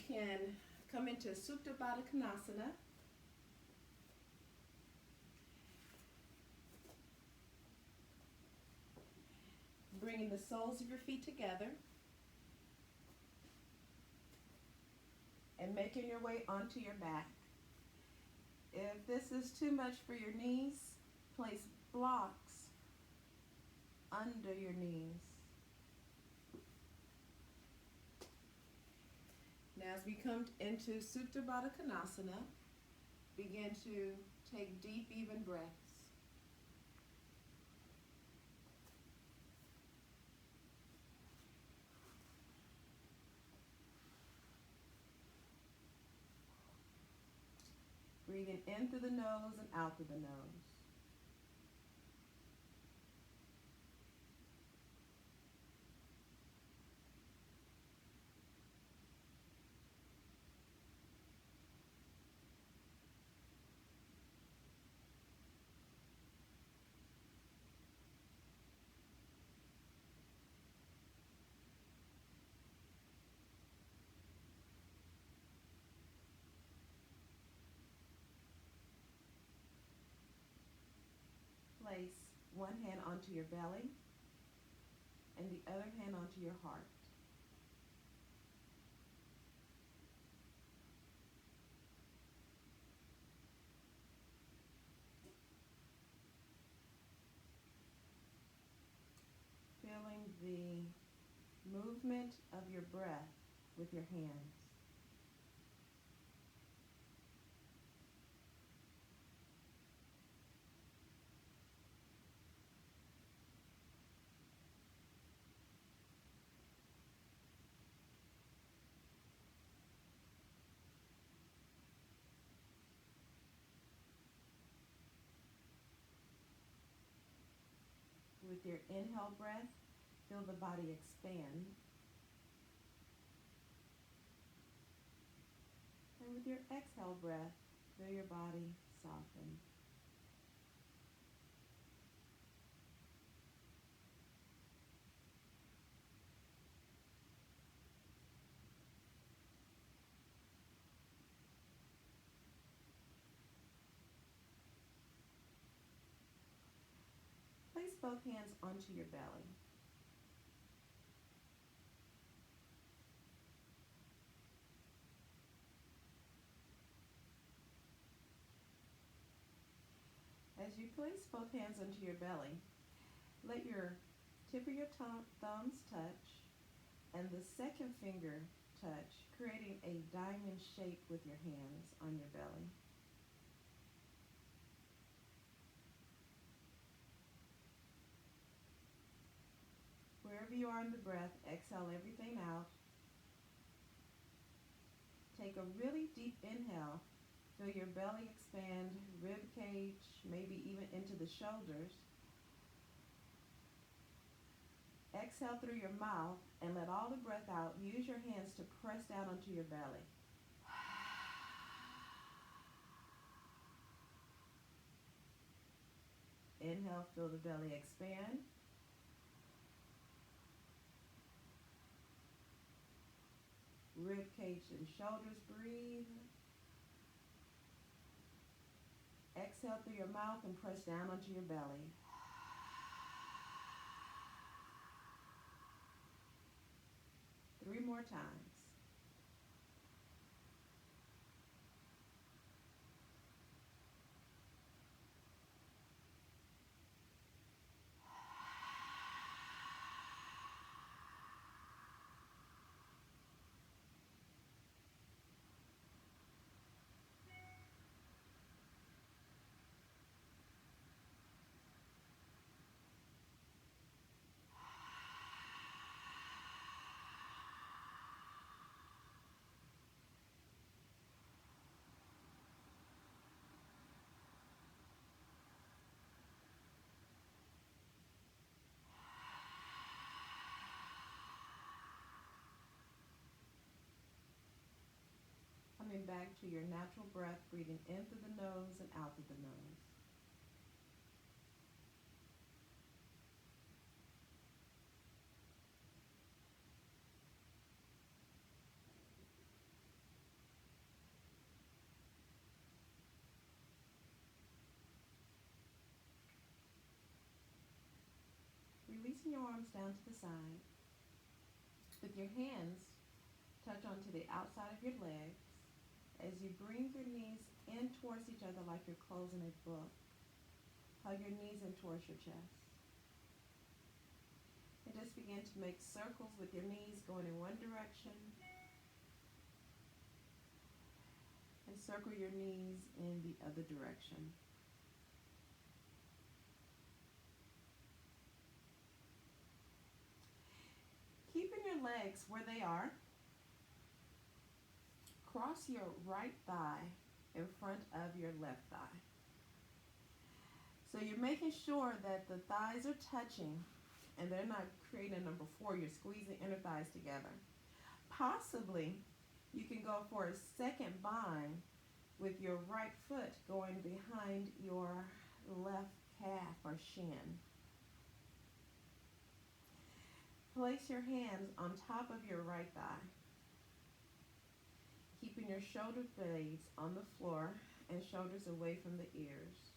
can come into Supta Baddha Konasana. Bringing the soles of your feet together and making your way onto your back. If this is too much for your knees, place blocks under your knees. Now as we come into Supta Baddha Konasana, begin to take deep, even breaths. Breathing in through the nose and out through the nose. Place one hand onto your belly and the other hand onto your heart. Feeling the movement of your breath with your hands. With your inhale breath, feel the body expand. And with your exhale breath, feel your body soften. Place both hands onto your belly. As you place both hands onto your belly, let your tip of your thumbs touch and the second finger touch, creating a diamond shape with your hands on your belly. Wherever you are in the breath, exhale everything out. Take a really deep inhale. Feel your belly expand, rib cage, maybe even into the shoulders. Exhale through your mouth and let all the breath out. Use your hands to press down onto your belly. Inhale, feel the belly expand. Rib cage and shoulders, breathe. Exhale through your mouth and press down onto your belly. Three more times. Coming back to your natural breath, breathing in through the nose and out through the nose. releasing your arms down to the side. With your hands, touch onto the outside of your legs as you bring your knees in towards each other like you're closing a book. Hug your knees in towards your chest. And just begin to make circles with your knees going in one direction. And circle your knees in the other direction. Keeping your legs where they are, cross your right thigh in front of your left thigh. So you're making sure that the thighs are touching and they're not creating a number 4. You're squeezing inner thighs together. Possibly, you can go for a second bind with your right foot going behind your left calf or shin. Place your hands on top of your right thigh, keeping your shoulder blades on the floor and shoulders away from the ears.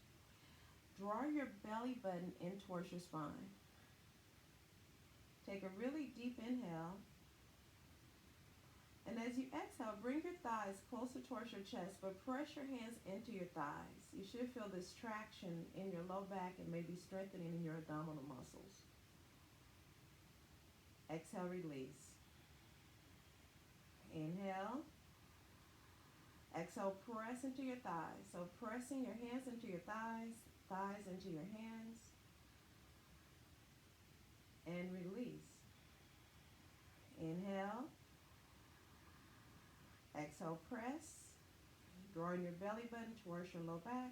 Draw your belly button in towards your spine. Take a really deep inhale. And as you exhale, bring your thighs closer towards your chest, but press your hands into your thighs. You should feel this traction in your low back and maybe strengthening in your abdominal muscles. Exhale, release. Inhale. Exhale, press into your thighs. So pressing your hands into your thighs, thighs into your hands. And release. Inhale. Exhale, press. Drawing your belly button towards your low back.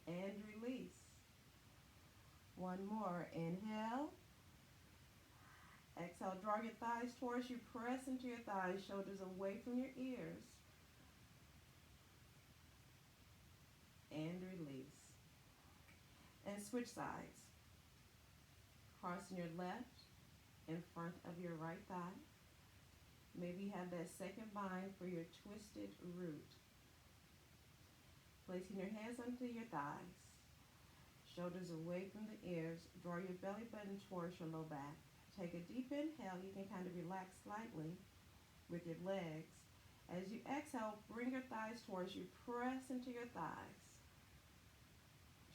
And release. One more. Inhale. Exhale, draw your thighs towards you. Press into your thighs, shoulders away from your ears. And release. And switch sides. Crossing your left in front of your right thigh. Maybe have that second bind for your twisted root. Placing your hands under your thighs. Shoulders away from the ears. Draw your belly button towards your low back. Take a deep inhale. You can kind of relax slightly with your legs. As you exhale, bring your thighs towards you. Press into your thighs.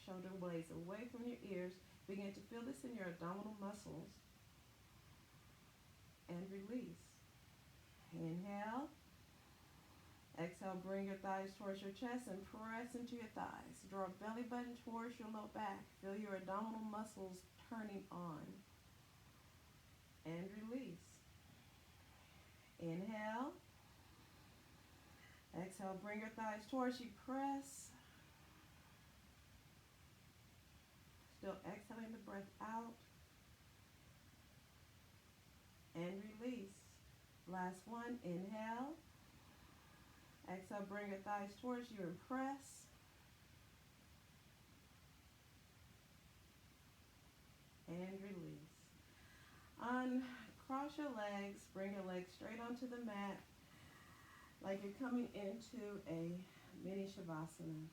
Shoulder blades away from your ears. Begin to feel this in your abdominal muscles. And release. Inhale. Exhale, bring your thighs towards your chest and press into your thighs. Draw a belly button towards your low back. Feel your abdominal muscles turning on. And release. Inhale. Exhale, bring your thighs towards you. Press. Still exhaling the breath out. And release. Last one. Inhale. Exhale, bring your thighs towards you and press. And release. Uncross your legs, bring your legs straight onto the mat like you're coming into a mini Shavasana.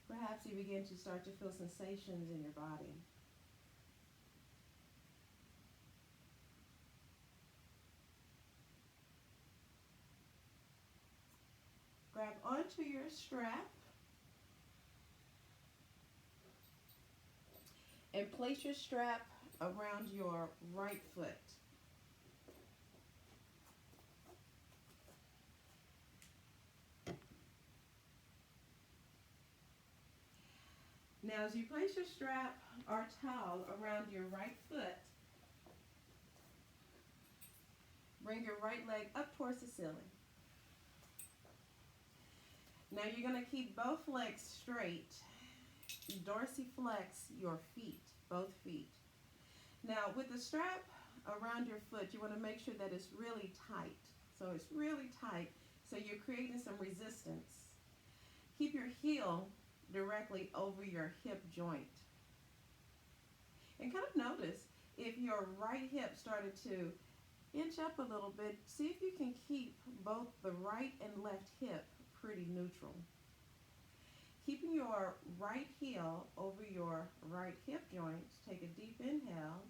Perhaps you begin to start to feel sensations in your body. Grab onto your strap and place your strap around your right foot. Now, as you place your strap or towel around your right foot, bring your right leg up towards the ceiling. Now you're going to keep both legs straight. Dorsiflex your feet, both feet. Now with the strap around your foot, you want to make sure that it's really tight. So it's really tight, so you're creating some resistance. Keep your heel directly over your hip joint. And kind of notice if your right hip started to Inch up a little bit. See if you can keep both the right and left hip pretty neutral. Keeping your right heel over your right hip joint, take a deep inhale.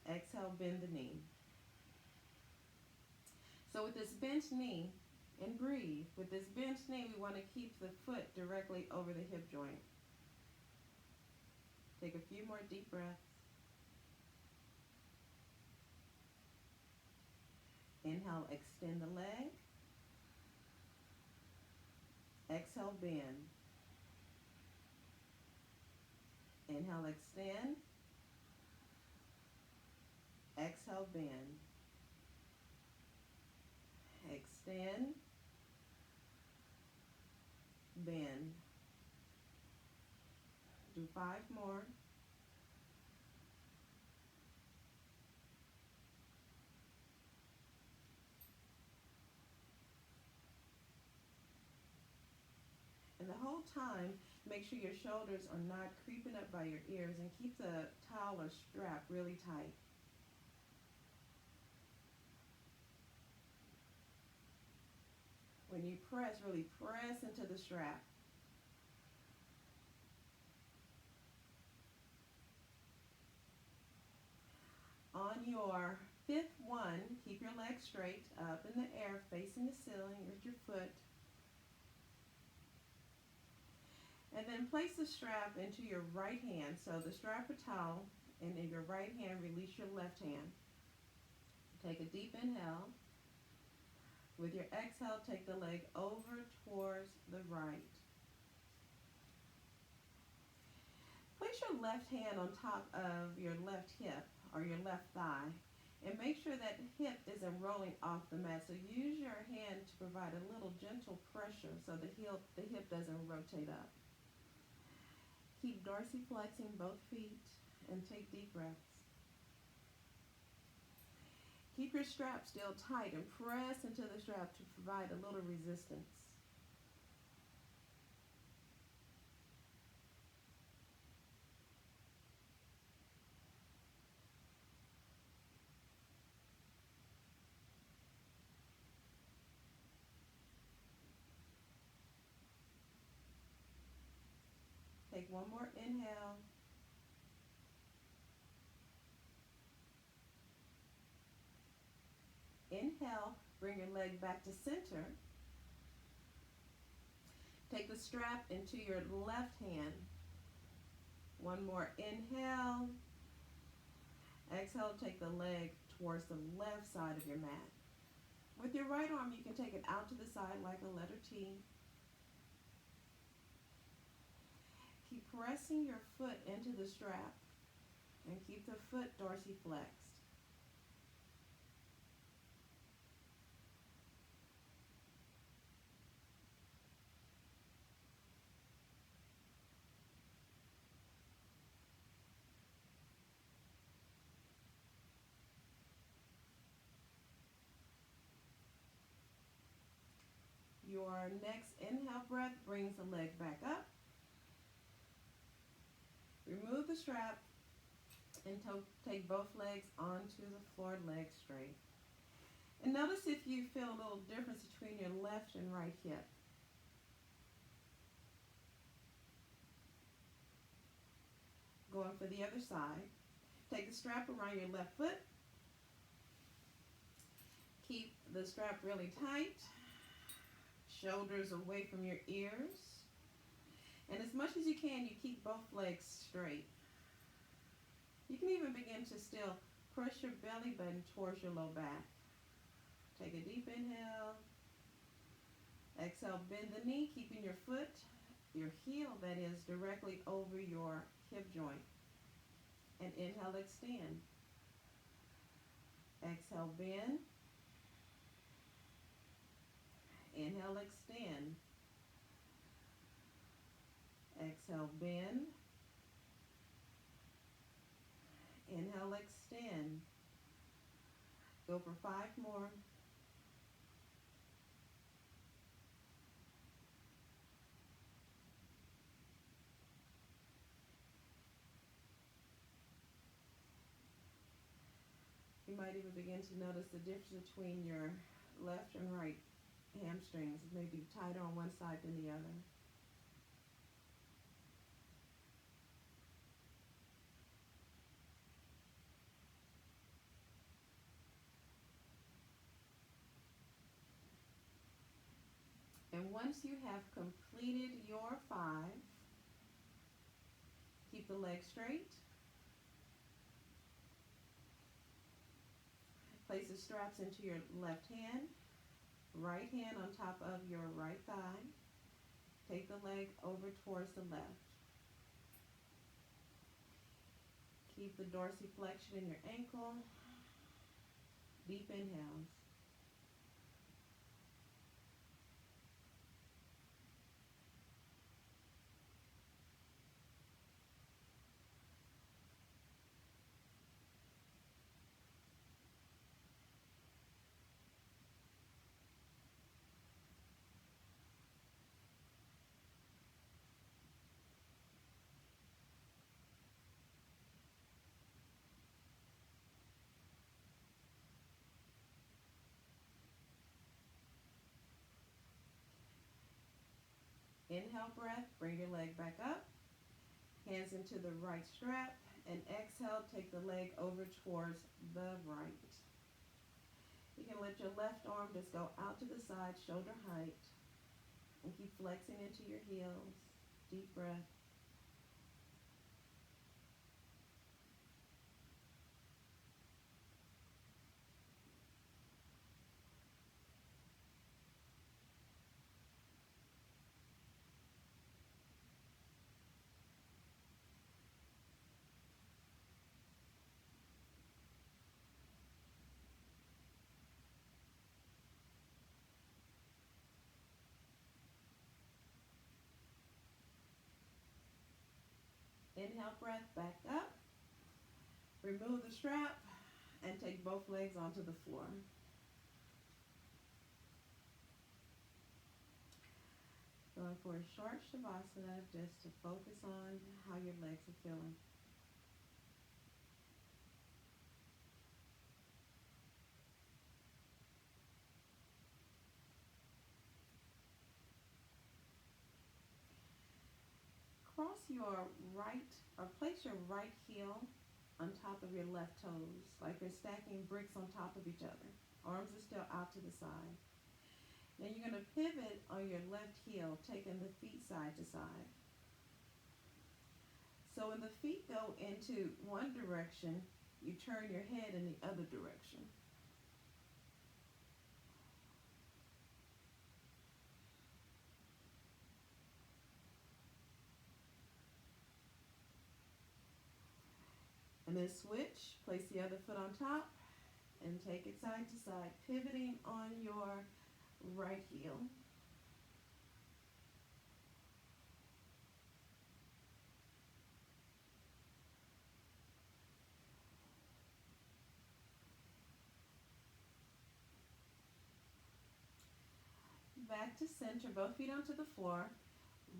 Exhale, bend the knee. So with this bent knee, and breathe, with this bent knee, we want to keep the foot directly over the hip joint. Take a few more deep breaths. Inhale, extend the leg. Exhale, bend. Inhale, extend. Exhale, bend. Extend. Bend. Do 5 more. And the whole time, make sure your shoulders are not creeping up by your ears, and keep the towel or strap really tight. When you press, really press into the strap. On your 5th one, keep your legs straight up in the air, facing the ceiling with your foot. And then place the strap into your right hand. So the strap a towel, and in your right hand, release your left hand. Take a deep inhale. With your exhale, take the leg over towards the right. Place your left hand on top of your left hip or your left thigh, and make sure that hip isn't rolling off the mat. So use your hand to provide a little gentle pressure so the hip doesn't rotate up. Keep dorsiflexing both feet and take deep breaths. Keep your strap still tight and press into the strap to provide a little resistance. Take one more inhale. Inhale, bring your leg back to center. Take the strap into your left hand. One more inhale. Exhale, take the leg towards the left side of your mat. With your right arm, you can take it out to the side like a letter T. Keep pressing your foot into the strap and keep the foot dorsiflexed. Your next inhale breath brings the leg back up. Remove the strap and take both legs onto the floor, legs straight. And notice if you feel a little difference between your left and right hip. Going for the other side. Take the strap around your left foot. Keep the strap really tight. Shoulders away from your ears. And as much as you can, you keep both legs straight. You can even begin to still press your belly button towards your low back. Take a deep inhale. Exhale, bend the knee, keeping your foot, your heel that is, directly over your hip joint. And inhale, extend. Exhale, bend. Inhale, extend. Exhale, bend. Inhale, extend. Go for 5 more. might even begin to notice the difference between your left and right hamstrings. It may be tighter on one side than the other. And once you have completed your 5, keep the leg straight. Place the straps into your left hand, right hand on top of your right thigh. Take the leg over towards the left. Keep the dorsiflexion in your ankle. Deep inhales. Inhale breath, bring your leg back up. Hands into the right strap. And exhale, take the leg over towards the right. You can let your left arm just go out to the side, shoulder height. And keep flexing into your heels. Deep breath. Inhale breath, back up. Remove the strap and take both legs onto the floor. Going for a short Shavasana just to focus on how your legs are feeling. Cross your right, or place your right heel on top of your left toes, like you're stacking bricks on top of each other. Arms are still out to the side. Now you're going to pivot on your left heel, taking the feet side to side. So when the feet go into one direction, you turn your head in the other direction. And then switch, place the other foot on top, and take it side to side, pivoting on your right heel. Back to center, both feet onto the floor.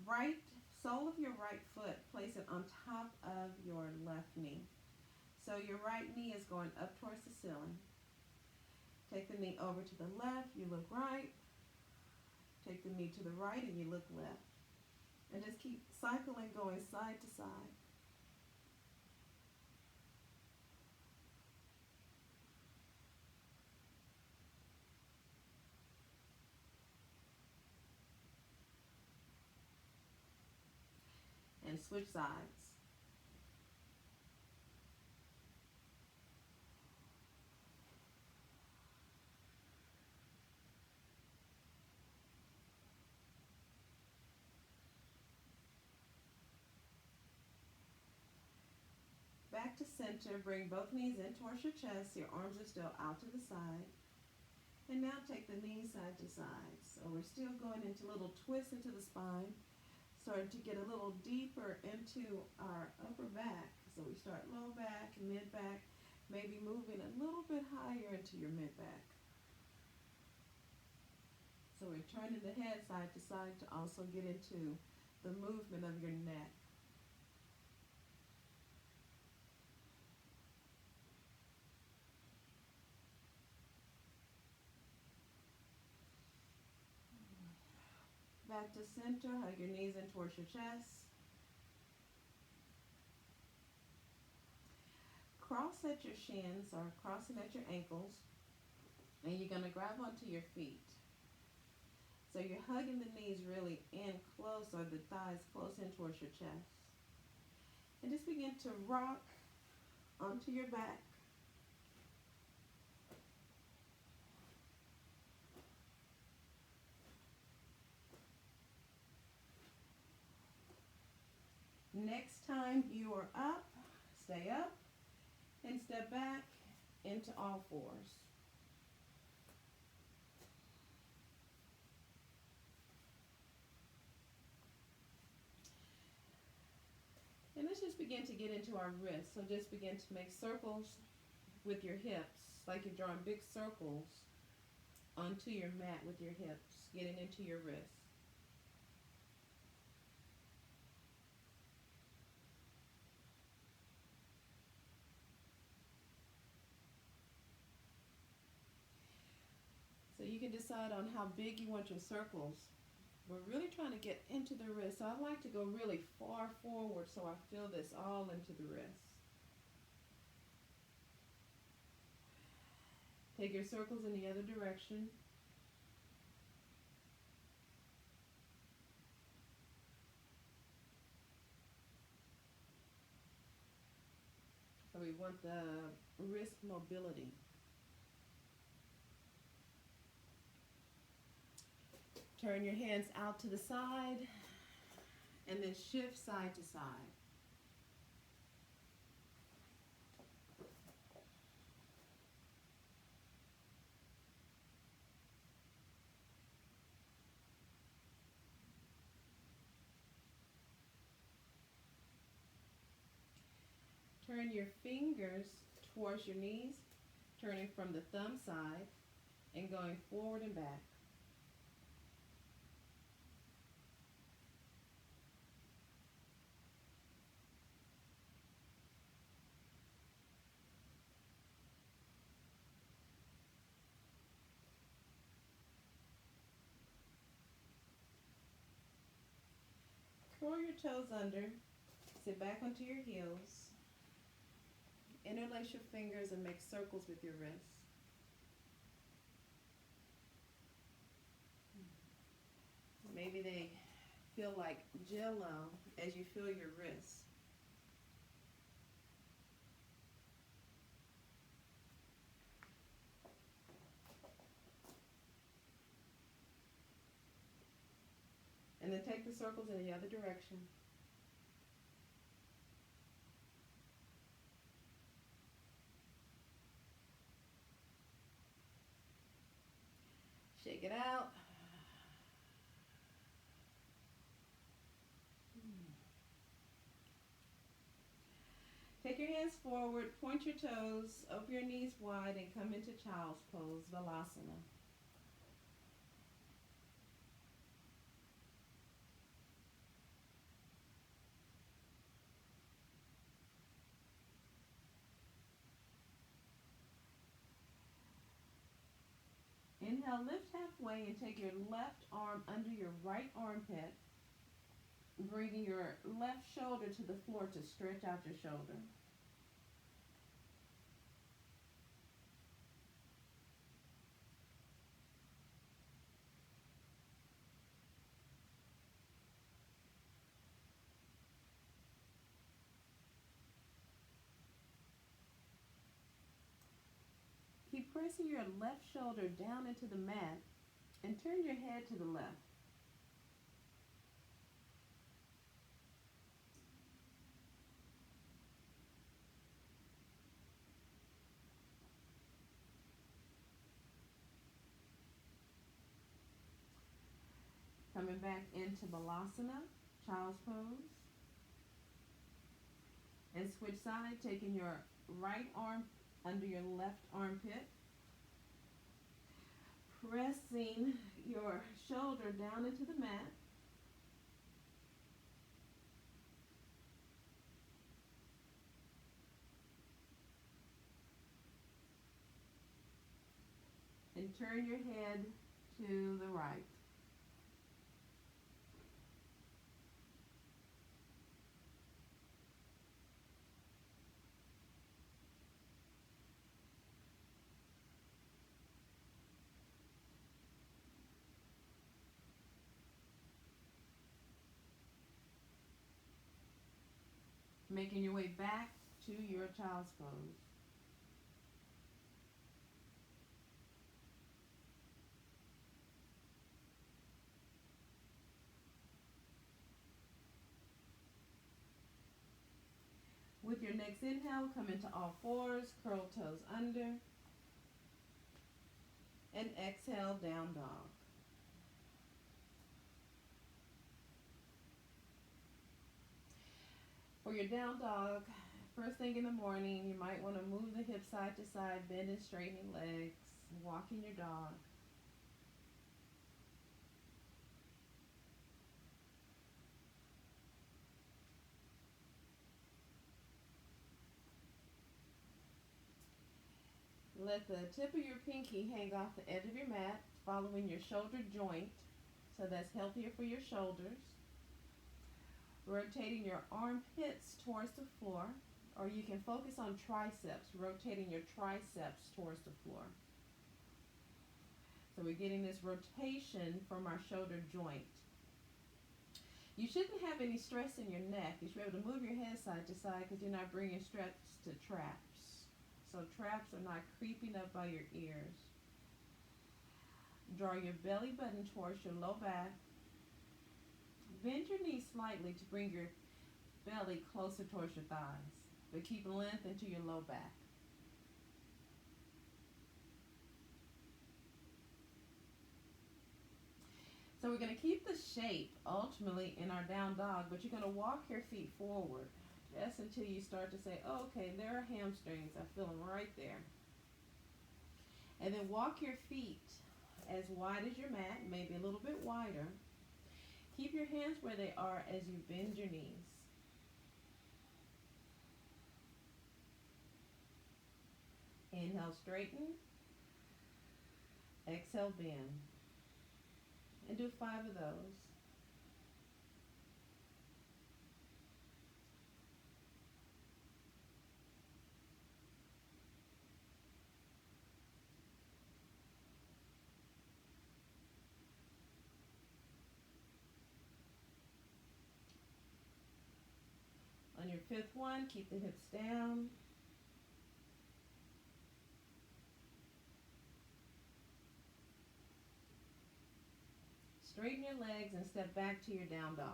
Right sole of your right foot, place it on top of your left knee. So your right knee is going up towards the ceiling. Take the knee over to the left, you look right. Take the knee to the right and you look left. And just keep cycling, going side to side. And switch sides. Back to center, bring both knees in towards your chest. Your arms are still out to the side. And now take the knees side to side. So we're still going into little twists into the spine, starting to get a little deeper into our upper back. So we start low back, mid back, maybe moving a little bit higher into your mid back. So we're turning the head side to side to also get into the movement of your neck. back to center. Hug your knees in towards your chest. Cross at your shins or crossing at your ankles. And you're going to grab onto your feet. So you're hugging the knees really in close, or the thighs close in towards your chest. And just begin to rock onto your back. Next time you are up, stay up and step back into all fours. And let's just begin to get into our wrists. So just begin to make circles with your hips, like you're drawing big circles onto your mat with your hips, getting into your wrists. So you can decide on how big you want your circles. We're really trying to get into the wrist. So I like to go really far forward so I feel this all into the wrist. Take your circles in the other direction. So we want the wrist mobility. Turn your hands out to the side and then shift side to side. Turn your fingers towards your knees, turning from the thumb side and going forward and back. Curl your toes under, sit back onto your heels, interlace your fingers and make circles with your wrists. Maybe they feel like jello as you feel your wrists. And then take the circles in the other direction. Shake it out. Take your hands forward, point your toes, open your knees wide, and come into Child's Pose, Shavasana. Inhale, lift halfway and take your left arm under your right armpit, bringing your left shoulder to the floor to stretch out your shoulder. Keep pressing your left shoulder down into the mat and turn your head to the left. Coming back into Balasana, Child's Pose. And switch side, taking your right arm under your left armpit. Pressing your shoulder down into the mat. And turn your head to the right. Making your way back to your child's pose. With your next inhale, come into all fours, curl toes under, and exhale, down dog. For your down dog, first thing in the morning, you might want to move the hips side to side, bend and straightening legs, walking your dog. Let the tip of your pinky hang off the edge of your mat, following your shoulder joint, so that's healthier for your shoulders. Rotating your armpits towards the floor, or you can focus on triceps, rotating your triceps towards the floor. So we're getting this rotation from our shoulder joint. You shouldn't have any stress in your neck. You should be able to move your head side to side because you're not bringing stress to traps. So traps are not creeping up by your ears. Draw your belly button towards your low back. Bend your knees slightly to bring your belly closer towards your thighs, but keep length into your low back. So we're going to keep the shape ultimately in our down dog, but you're going to walk your feet forward just until you start to say, oh, okay, there are hamstrings. I feel them right there. And then walk your feet as wide as your mat, maybe a little bit wider. Keep your hands where they are as you bend your knees. Inhale, straighten. Exhale, bend. And do 5 of those. On your 5th one, keep the hips down. Straighten your legs and step back to your down dog.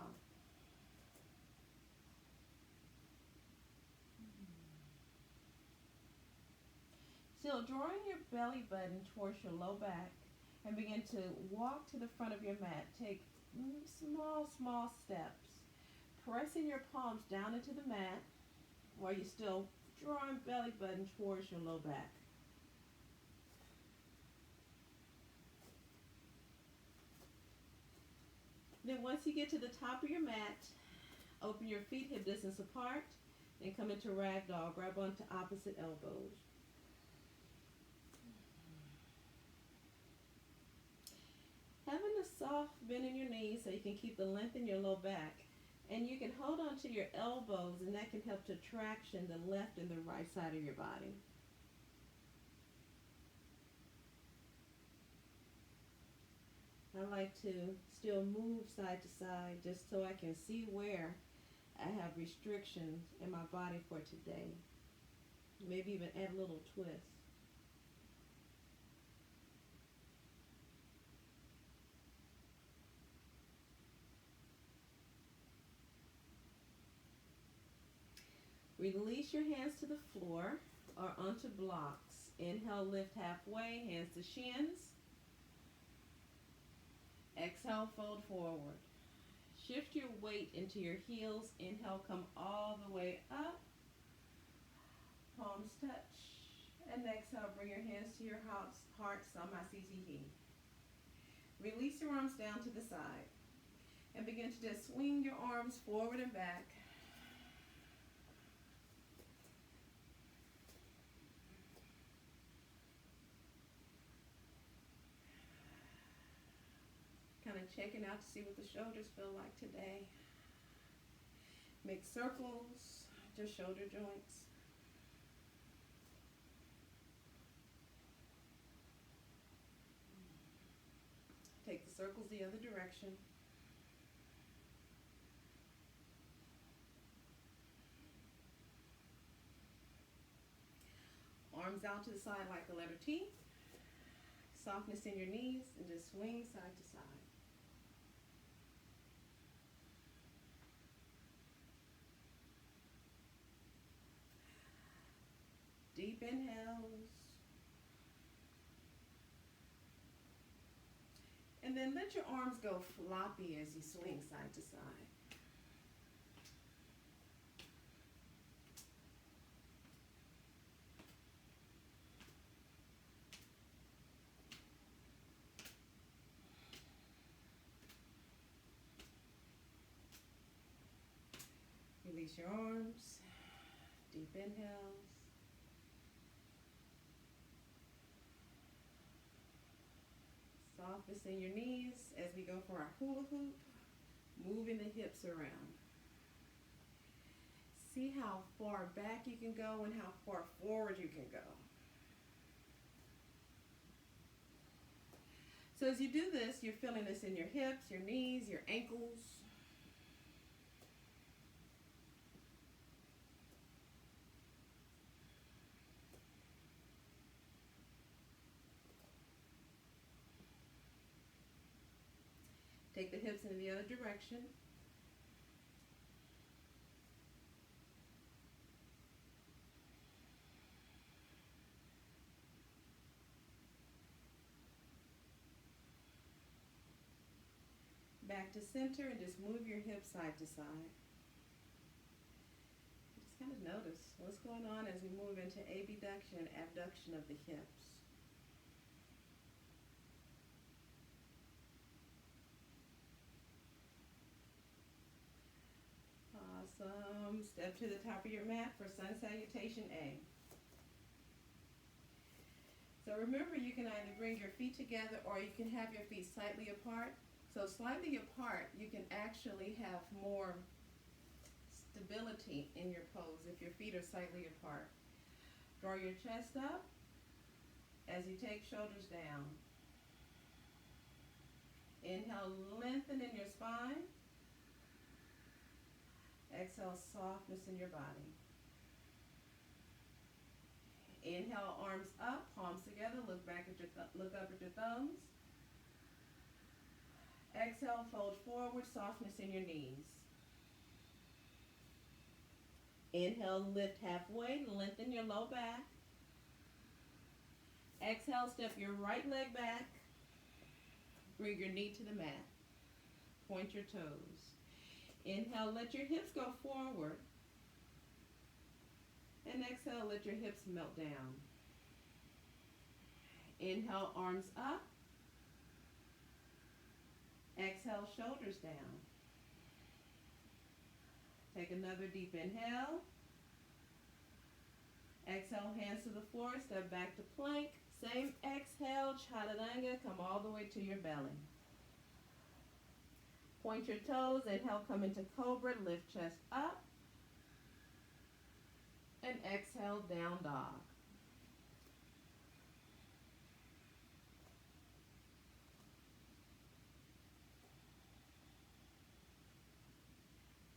Still drawing your belly button towards your low back and begin to walk to the front of your mat. Take small steps. Pressing your palms down into the mat while you're still drawing belly button towards your low back. Then once you get to the top of your mat, open your feet hip distance apart and come into Ragdoll. Grab onto opposite elbows. Having a soft bend in your knees so you can keep the length in your low back. And you can hold on to your elbows, and that can help to traction the left and the right side of your body. I like to still move side to side just so I can see where I have restrictions in my body for today. Maybe even add a little twist. Release your hands to the floor or onto blocks. Inhale, lift halfway, hands to shins. Exhale, fold forward. Shift your weight into your heels. Inhale, come all the way up. Palms touch. And exhale, bring your hands to your heart, Samasitihi. Release your arms down to the side. And begin to just swing your arms forward and back. Kind of checking out to see what the shoulders feel like today. Make circles, just shoulder joints. Take the circles the other direction. arms out to the side like the letter T. Softness in your knees, and just swing side to side. Deep inhales. And then let your arms go floppy as you swing side to side. Release your arms. Deep inhales. Softness in your knees as we go for our hula hoop, moving the hips around. See how far back you can go and how far forward you can go. So as you do this, you're feeling this in your hips, your knees, your ankles. Take the hips in the other direction. Back to center and just move your hips side to side. Just kind of notice what's going on as we move into abduction and abduction of the hips. Awesome. Step to the top of your mat for Sun Salutation A. So remember, you can either bring your feet together or you can have your feet slightly apart. So slightly apart, you can actually have more stability in your pose if your feet are slightly apart. Draw your chest up as you take shoulders down. Inhale, lengthen in your spine. Exhale, softness in your body. Inhale, arms up, palms together. Look up at your thumbs. Exhale, fold forward, softness in your knees. Inhale, lift halfway, lengthen your low back. Exhale, step your right leg back. Bring your knee to the mat. Point your toes. Inhale, let your hips go forward. And exhale, let your hips melt down. Inhale, arms up. Exhale, shoulders down. Take another deep inhale. Exhale, hands to the floor, step back to plank. Same exhale, chaturanga, come all the way to your belly. Point your toes, inhale, come into cobra, lift chest up. And exhale, down dog.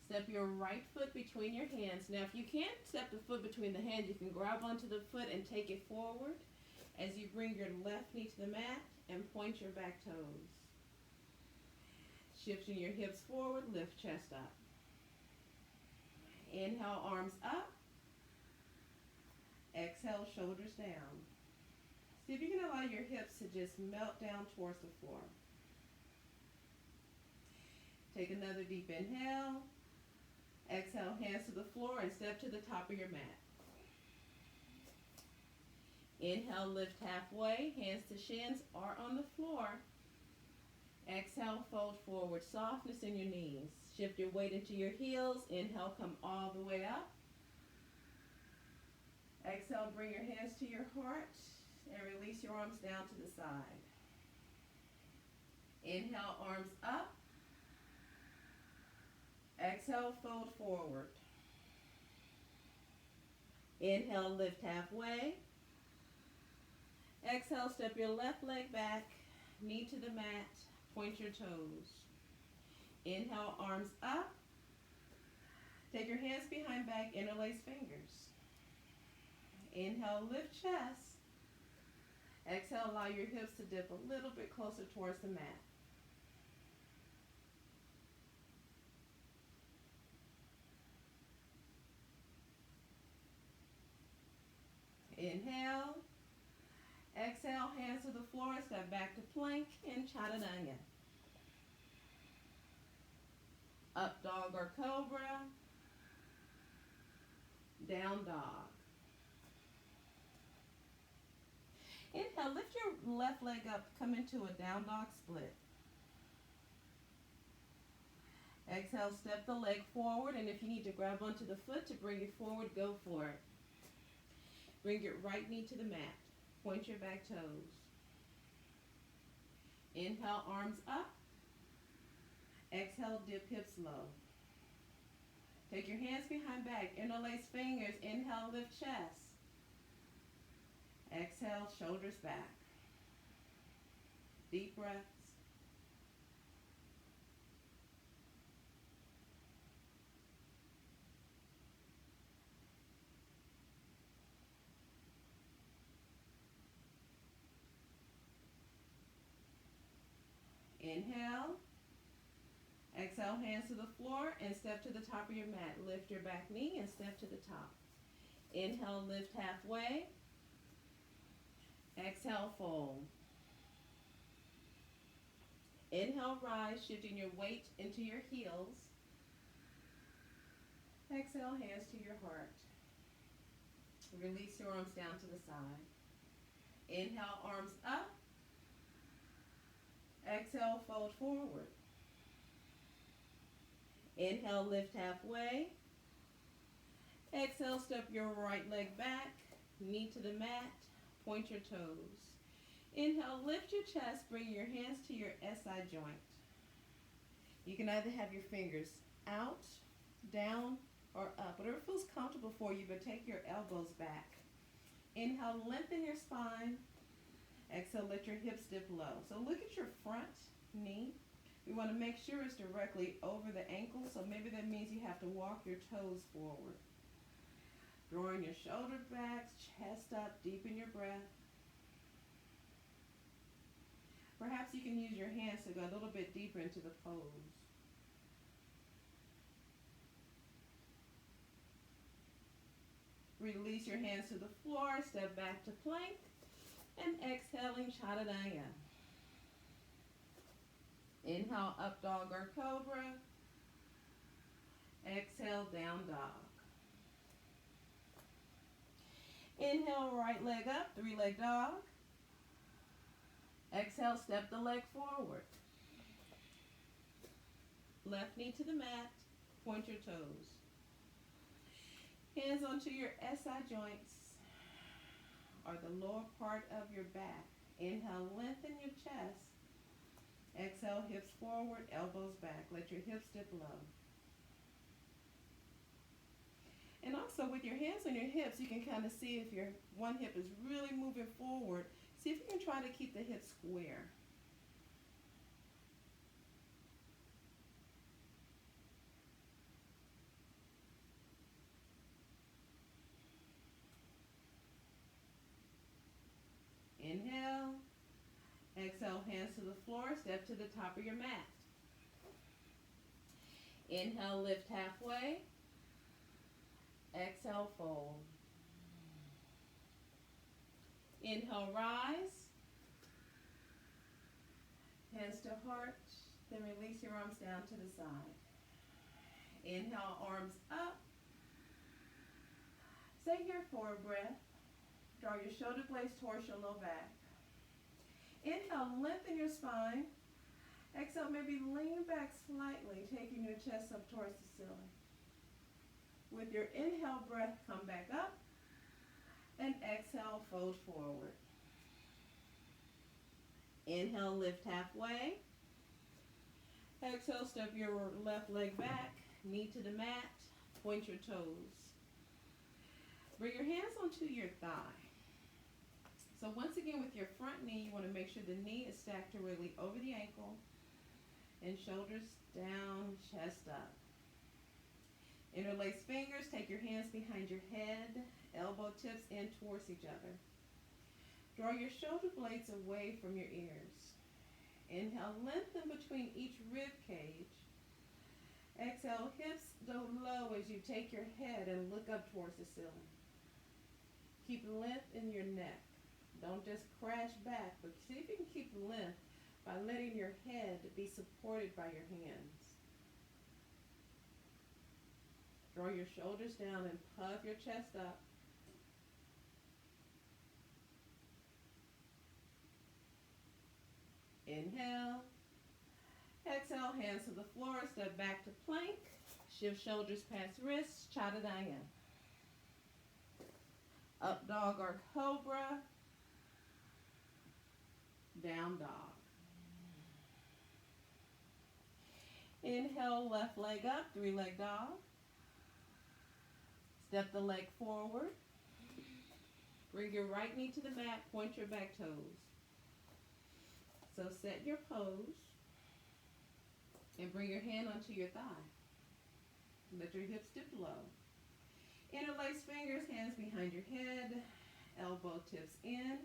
Step your right foot between your hands. Now, if you can't step the foot between the hands, you can grab onto the foot and take it forward as you bring your left knee to the mat and point your back toes. Shifting your hips forward, lift chest up. Inhale, arms up. Exhale, shoulders down. See if you can allow your hips to just melt down towards the floor. Take another deep inhale. Exhale, hands to the floor and step to the top of your mat. Inhale, lift halfway, hands to shins or on the floor. Exhale, fold forward, softness in your knees. Shift your weight into your heels. Inhale, come all the way up. Exhale, bring your hands to your heart and release your arms down to the side. Inhale, arms up. Exhale, fold forward. Inhale, lift halfway. Exhale, step your left leg back, knee to the mat, point your toes. Inhale, arms up. Take your hands behind back, interlace fingers. Inhale, lift chest. Exhale, allow your hips to dip a little bit closer towards the mat. Inhale. Exhale, hands to the floor, step back to plank in Chaturanga. Up dog or cobra. Down dog. Inhale, lift your left leg up, come into a down dog split. Exhale, step the leg forward, and if you need to grab onto the foot to bring it forward, go for it. Bring your right knee to the mat. Point your back toes. Inhale, arms up. Exhale, dip hips low. Take your hands behind back, interlace fingers. Inhale, lift chest. Exhale, shoulders back. Deep breaths. Inhale. Exhale, hands to the floor and step to the top of your mat. Lift your back knee and step to the top. Inhale, lift halfway. Exhale, fold. Inhale, rise, shifting your weight into your heels. Exhale, hands to your heart. Release your arms down to the side. Inhale, arms up. Exhale, fold forward. Inhale, lift halfway. Exhale, step your right leg back, knee to the mat, point your toes. Inhale, lift your chest, bring your hands to your SI joint. You can either have your fingers out, down, or up, whatever feels comfortable for you, but take your elbows back. Inhale, lengthen your spine. Exhale, let your hips dip low. So look at your front knee. We want to make sure it's directly over the ankle, so maybe that means you have to walk your toes forward. Drawing your shoulder back, chest up, deepen your breath. Perhaps you can use your hands to go a little bit deeper into the pose. Release your hands to the floor, step back to plank, and exhaling Chaturanga. Inhale, up dog or cobra. Exhale, down dog. Inhale, right leg up, three-leg dog. Exhale, step the leg forward. Left knee to the mat, point your toes. Hands onto your SI joints, or the lower part of your back. Inhale, lengthen your chest. Exhale, hips forward, elbows back. Let your hips dip low. And also with your hands on your hips, you can kind of see if your one hip is really moving forward. See if you can try to keep the hips square. Inhale. Exhale, hands to the floor, step to the top of your mat. Inhale, lift halfway. Exhale, fold. Inhale, rise. Hands to heart, then release your arms down to the side. Inhale, arms up. Stay here for a breath. Draw your shoulder blades towards your low back. Inhale, lengthen your spine. Exhale, maybe lean back slightly, taking your chest up towards the ceiling. With your inhale breath, come back up. And exhale, fold forward. Inhale, lift halfway. Exhale, step your left leg back, knee to the mat, point your toes. Bring your hands onto your thigh. So once again, with your front knee, you want to make sure the knee is stacked directly over the ankle and shoulders down, chest up. Interlace fingers, take your hands behind your head, elbow tips in towards each other. Draw your shoulder blades away from your ears. Inhale, lengthen between each rib cage. Exhale, hips go low as you take your head and look up towards the ceiling. Keep length in your neck. Don't just crash back, but see if you can keep length by letting your head be supported by your hands. Draw your shoulders down and puff your chest up. Inhale. Exhale, hands to the floor, step back to plank. Shift shoulders past wrists, Chaturanga. Up dog or cobra. Down dog. Inhale, left leg up, 3-leg dog. Step the leg forward. Bring your right knee to the mat, point your back toes. So set your pose and bring your hand onto your thigh. Let your hips dip low. Interlace fingers, hands behind your head, elbow tips in.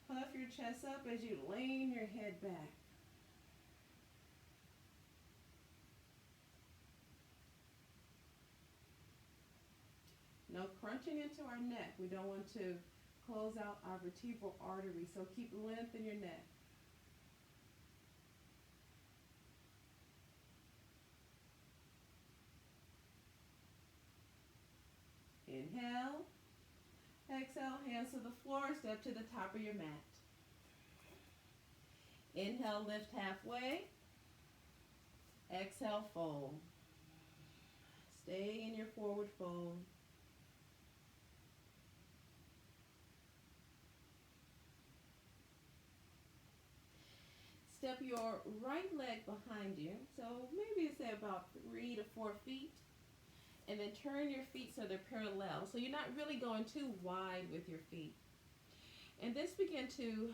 Puff your chest up as you lean your head back. No crunching into our neck. We don't want to close out our vertebral artery, so keep length in your neck. Inhale. Exhale, hands to the floor, step to the top of your mat. Inhale, lift halfway. Exhale, fold. Stay in your forward fold. Step your right leg behind you, so maybe say about 3 to 4 feet, and then turn your feet so they're parallel. So you're not really going too wide with your feet. And just begin to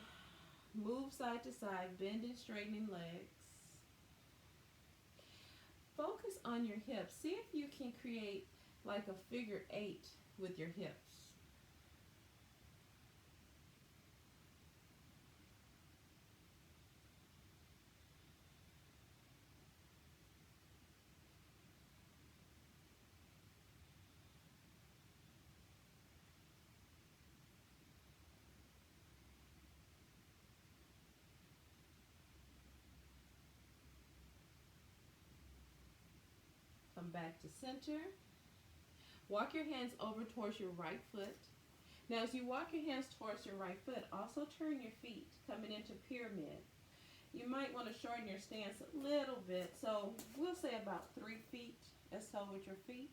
move side to side, bending, straightening legs. Focus on your hips. See if you can create like a figure 8 with your hips. Come back to center. Walk your hands over towards your right foot. Now as you walk your hands towards your right foot, also turn your feet coming into pyramid. You might want to shorten your stance a little bit, so we'll say about 3 feet as tall with your feet.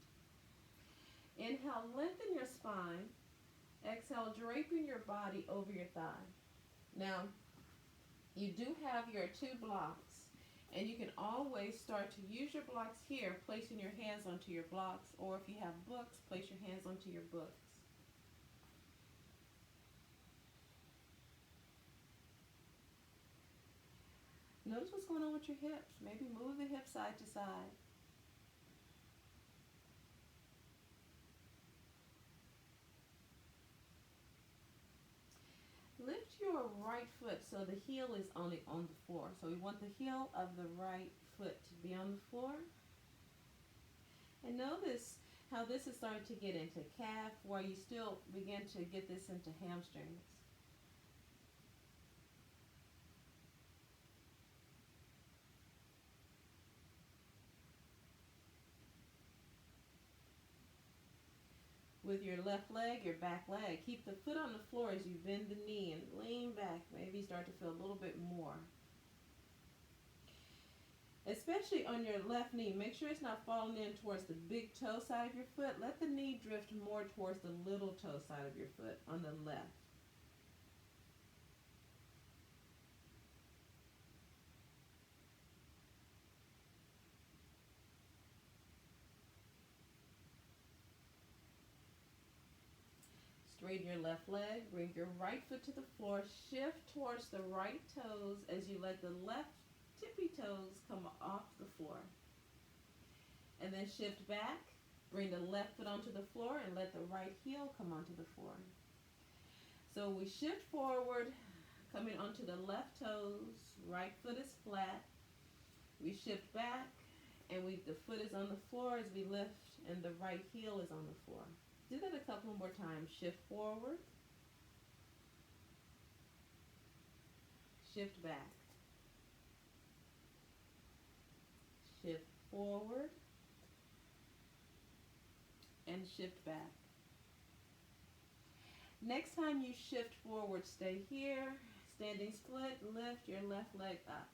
Inhale, lengthen your spine. Exhale, draping your body over your thigh. Now, you do have your 2 blocks. And you can always start to use your blocks here, placing your hands onto your blocks, or if you have books, place your hands onto your books. Notice what's going on with your hips. Maybe move the hips side to side. Lift your right foot so the heel is only on the floor. So we want the heel of the right foot to be on the floor. And notice how this is starting to get into calf, while you still begin to get this into hamstrings. With your left leg, your back leg, keep the foot on the floor as you bend the knee and lean back. Maybe start to feel a little bit more. Especially on your left knee, make sure it's not falling in towards the big toe side of your foot. Let the knee drift more towards the little toe side of your foot on the left. Straighten your left leg, bring your right foot to the floor, shift towards the right toes as you let the left tippy toes come off the floor. and then shift back. Bring the left foot onto the floor and let the right heel come onto the floor. So we shift forward, coming onto the left toes, right foot is flat. We shift back, and the foot is on the floor as we lift, and the right heel is on the floor. Do that a couple more times. Shift forward, shift back, shift forward, and shift back. Next time you shift forward, stay here. Standing split, lift your left leg up.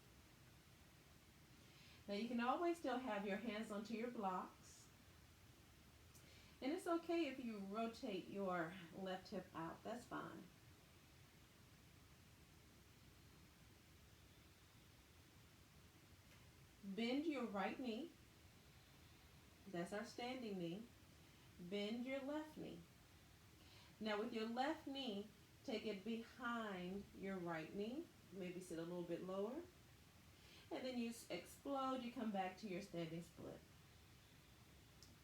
Now you can always still have your hands onto your blocks. And it's okay if you rotate your left hip out, that's fine. Bend your right knee. That's our standing knee. Bend your left knee. Now with your left knee, take it behind your right knee. Maybe sit a little bit lower. And then you explode, you come back to your standing split.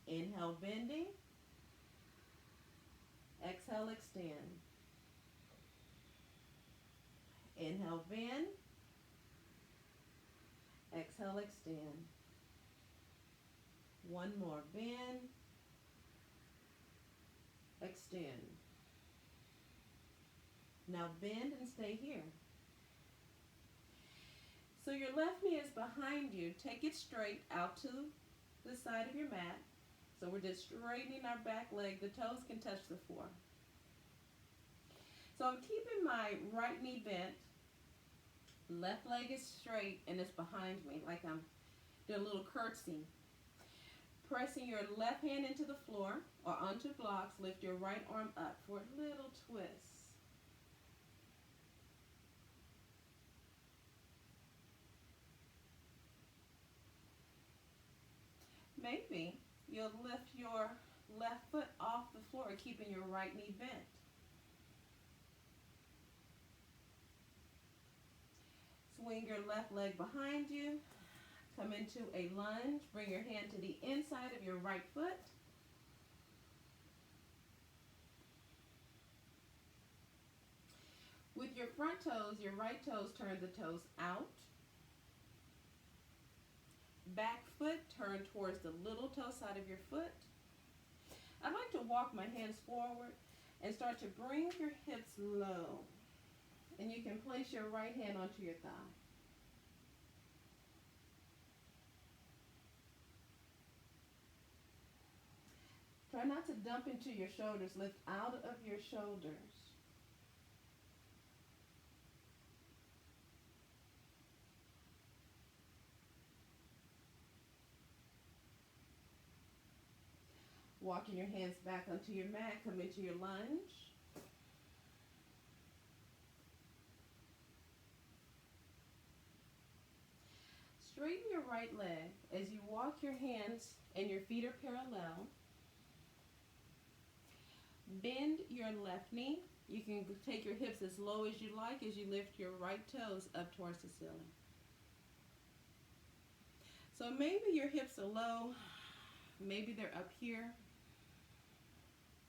Inhale, bending. Exhale, extend. Inhale, bend. Exhale, extend. One more, bend. Extend. Now bend and stay here. So your left knee is behind you. Take it straight out to the side of your mat. So we're just straightening our back leg. The toes can touch the floor. So I'm keeping my right knee bent. Left leg is straight and it's behind me, like I'm doing a little curtsy. Pressing your left hand into the floor or onto blocks, lift your right arm up for a little twist. Maybe you'll lift your left foot off the floor, keeping your right knee bent. Swing your left leg behind you. Come into a lunge. Bring your hand to the inside of your right foot. With your front toes, your right toes, turn the toes out. Back foot, turn towards the little toe side of your foot. I like to walk my hands forward and start to bring your hips low. And you can place your right hand onto your thigh. Try not to dump into your shoulders. Lift out of your shoulders. Walking your hands back onto your mat, come into your lunge. Straighten your right leg as you walk your hands and your feet are parallel. Bend your left knee. You can take your hips as low as you like as you lift your right toes up towards the ceiling. So maybe your hips are low, maybe they're up here.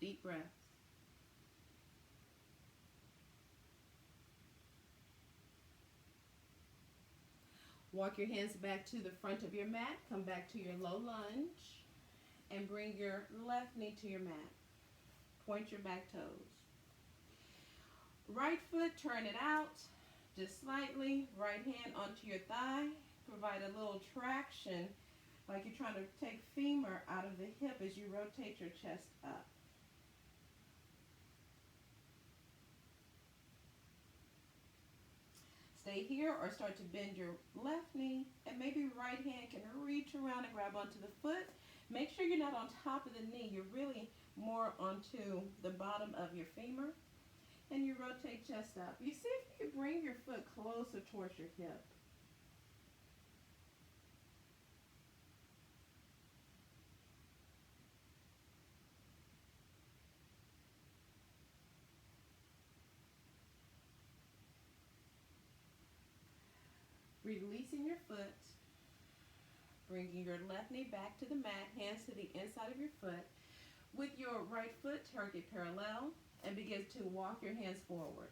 Deep breaths. Walk your hands back to the front of your mat. Come back to your low lunge and bring your left knee to your mat. Point your back toes. Right foot, turn it out just slightly. Right hand onto your thigh. Provide a little traction like you're trying to take femur out of the hip as you rotate your chest up. Stay here or start to bend your left knee, and maybe right hand can reach around and grab onto the foot. Make sure you're not on top of the knee. You're really more onto the bottom of your femur. And you rotate chest up. You see if you can bring your foot closer towards your hip. Releasing your foot, bringing your left knee back to the mat, hands to the inside of your foot. With your right foot, target parallel, and begin to walk your hands forward.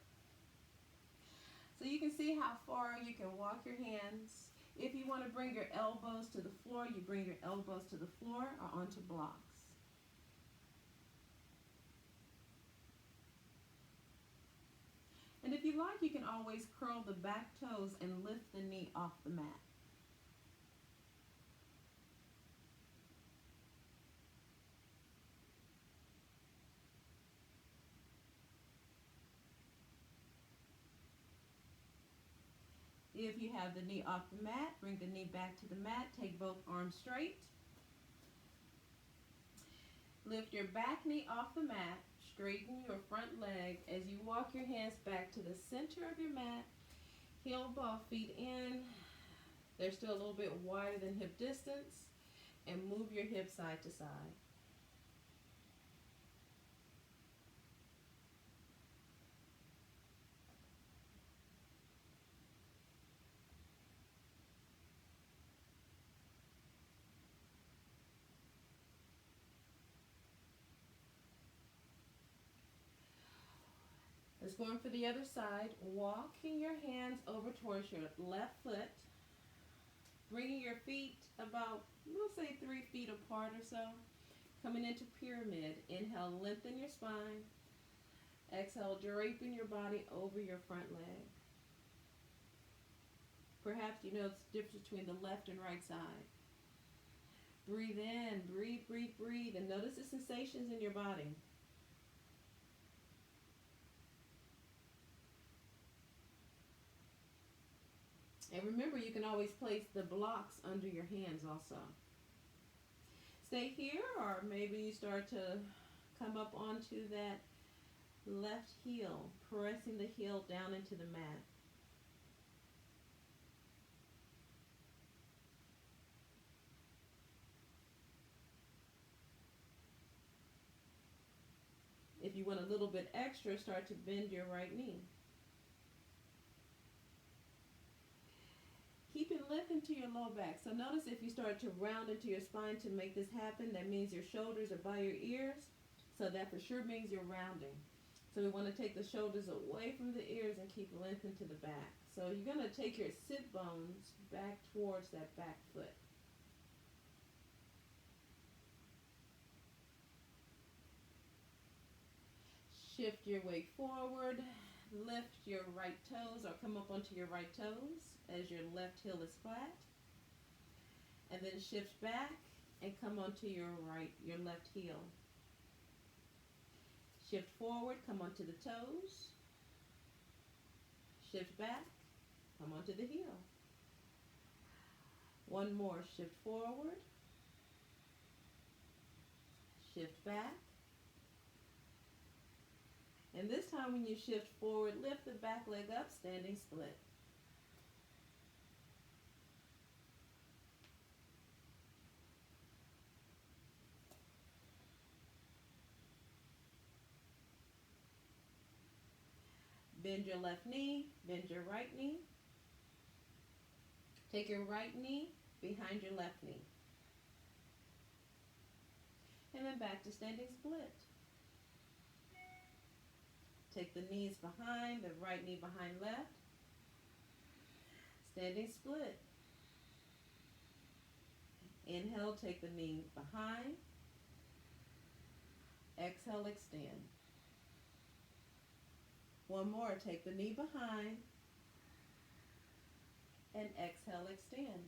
So you can see how far you can walk your hands. If you want to bring your elbows to the floor, you bring your elbows to the floor or onto blocks. And if you like, you can always curl the back toes and lift the knee off the mat. If you have the knee off the mat, bring the knee back to the mat. Take both arms straight. Lift your back knee off the mat. Straighten your front leg as you walk your hands back to the center of your mat. Heel ball feet in. They're still a little bit wider than hip distance. And move your hips side to side. Let's go in for the other side. Walking your hands over towards your left foot. Bringing your feet about, we'll say 3 feet apart or so. Coming into pyramid. Inhale, lengthen your spine. Exhale, draping your body over your front leg. Perhaps you know the difference between the left and right side. Breathe in, breathe, breathe, breathe, and notice the sensations in your body. And remember, you can always place the blocks under your hands also. Stay here, or maybe you start to come up onto that left heel, pressing the heel down into the mat. If you want a little bit extra, start to bend your right knee. Keep it lifted into your low back. So notice if you start to round into your spine to make this happen, that means your shoulders are by your ears. So that for sure means you're rounding. So we want to take the shoulders away from the ears and keep length into the back. So you're going to take your sit bones back towards that back foot. Shift your weight forward. Lift your right toes or come up onto your right toes as your left heel is flat. And then shift back and come onto your left heel. Shift forward, come onto the toes. Shift back, come onto the heel. One more, shift forward. Shift back. And this time when you shift forward, lift the back leg up, standing split. Bend your left knee, bend your right knee. Take your right knee behind your left knee. And then back to standing split. Take the knees behind, the right knee behind left. Standing split. Inhale, take the knee behind. Exhale, extend. One more, take the knee behind. And exhale, extend.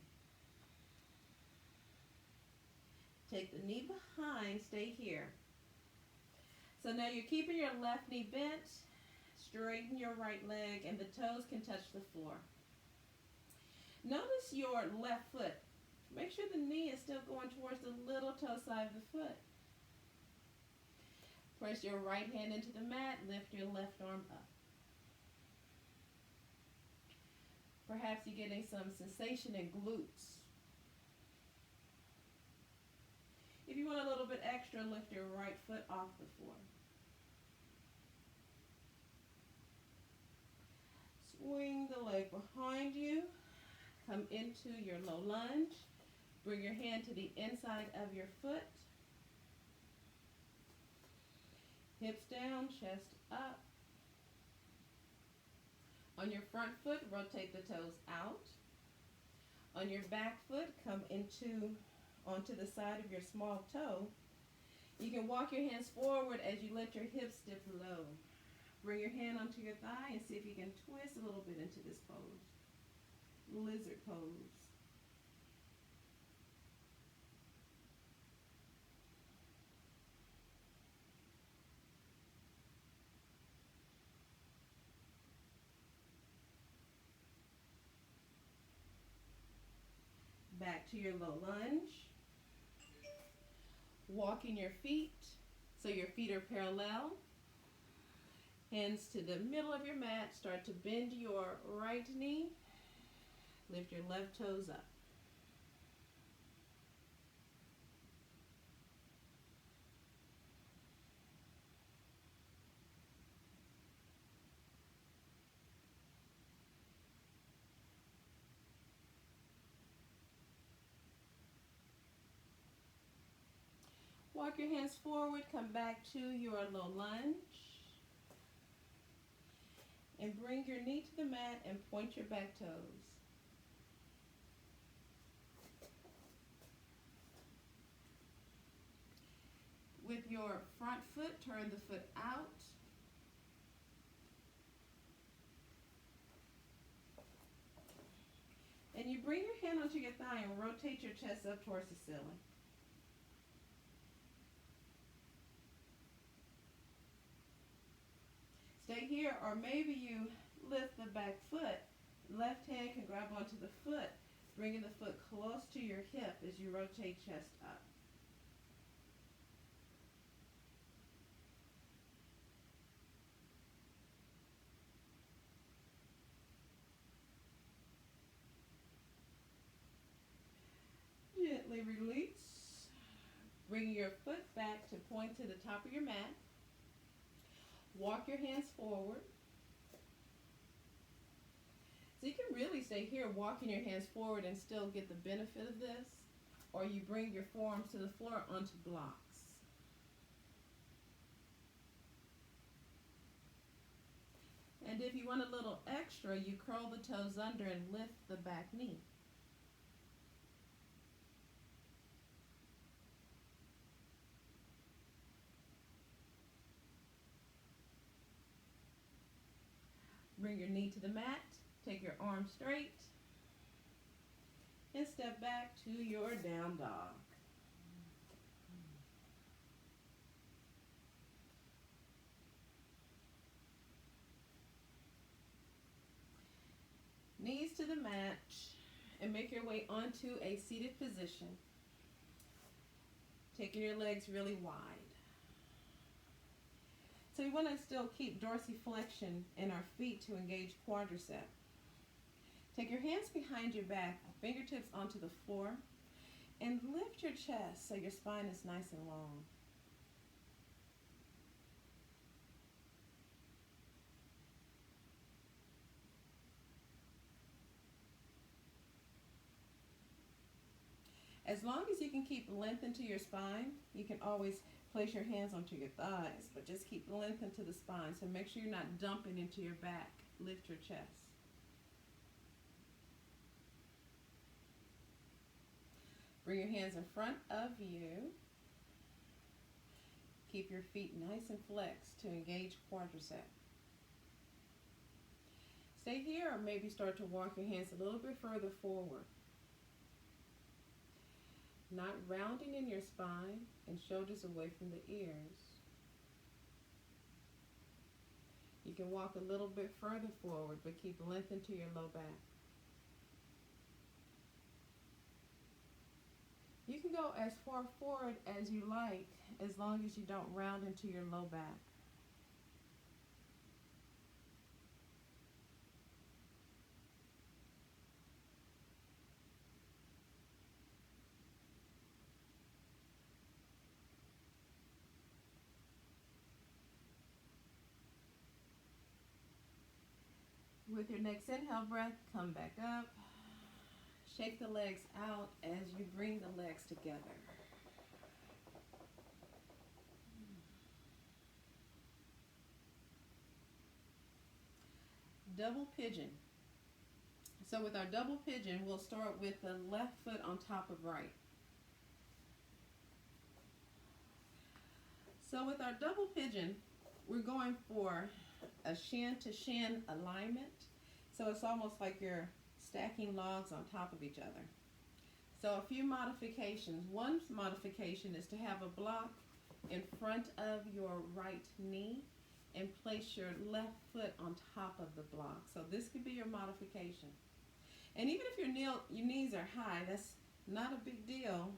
Take the knee behind, stay here. So now you're keeping your left knee bent, straighten your right leg, and the toes can touch the floor. Notice your left foot. Make sure the knee is still going towards the little toe side of the foot. Press your right hand into the mat, lift your left arm up. Perhaps you're getting some sensation in glutes. If you want a little bit extra, lift your right foot off the floor. Swing the leg behind you. Come into your low lunge. Bring your hand to the inside of your foot. Hips down, chest up. On your front foot, rotate the toes out. On your back foot, come onto the side of your small toe. You can walk your hands forward as you let your hips dip low. Bring your hand onto your thigh and see if you can twist a little bit into this pose. Lizard pose. Back to your low lunge. Walking your feet so your feet are parallel. Hands to the middle of your mat. Start to bend your right knee. Lift your left toes up. Walk your hands forward, come back to your low lunge. And bring your knee to the mat and point your back toes. With your front foot, turn the foot out. And you bring your hand onto your thigh and rotate your chest up towards the ceiling. Stay here, or maybe you lift the back foot. Left hand can grab onto the foot, bringing the foot close to your hip as you rotate chest up. Gently release. Bring your foot back to point to the top of your mat. Walk your hands forward. So you can really stay here walking your hands forward and still get the benefit of this, or you bring your forearms to the floor onto blocks. And if you want a little extra, you curl the toes under and lift the back knee. Bring your knee to the mat, take your arms straight, and step back to your down dog. Knees to the mat, and make your way onto a seated position. Taking your legs really wide. So we want to still keep dorsiflexion in our feet to engage quadricep. Take your hands behind your back, fingertips onto the floor, and lift your chest so your spine is nice and long. As long as you can keep length into your spine, you can always place your hands onto your thighs, but just keep length into the spine. So make sure you're not dumping into your back. Lift your chest. Bring your hands in front of you. Keep your feet nice and flexed to engage quadricep. Stay here, or maybe start to walk your hands a little bit further forward. Not rounding in your spine and shoulders away from the ears. You can walk a little bit further forward, but keep length into your low back. You can go as far forward as you like, as long as you don't round into your low back. With your next inhale breath, come back up. Shake the legs out as you bring the legs together. Double pigeon. So with our double pigeon, we'll start with the left foot on top of right. So with our double pigeon, we're going for a shin to shin alignment. So it's almost like you're stacking logs on top of each other. So a few modifications. One modification is to have a block in front of your right knee and place your left foot on top of the block. So this could be your modification. And even if your knees are high, that's not a big deal.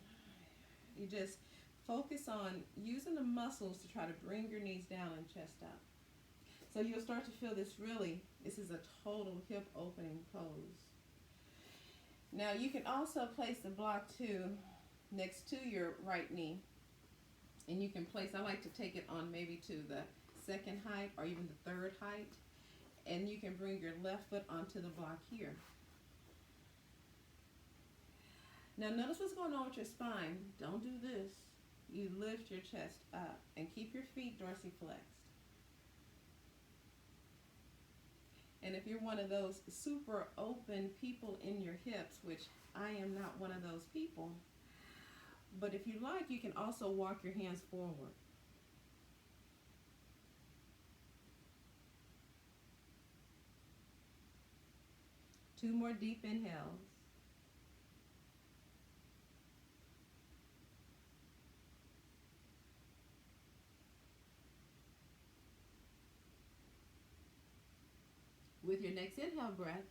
You just focus on using the muscles to try to bring your knees down and chest up. So you'll start to feel this is a total hip opening pose. Now you can also place the block next to your right knee. And you can place, I like to take it on maybe to the second height or even the third height. And you can bring your left foot onto the block here. Now notice what's going on with your spine. Don't do this. You lift your chest up and keep your feet dorsiflexed. And if you're one of those super open people in your hips, which I am not one of those people, but if you like, you can also walk your hands forward. Two more deep inhales. With your next inhale breath,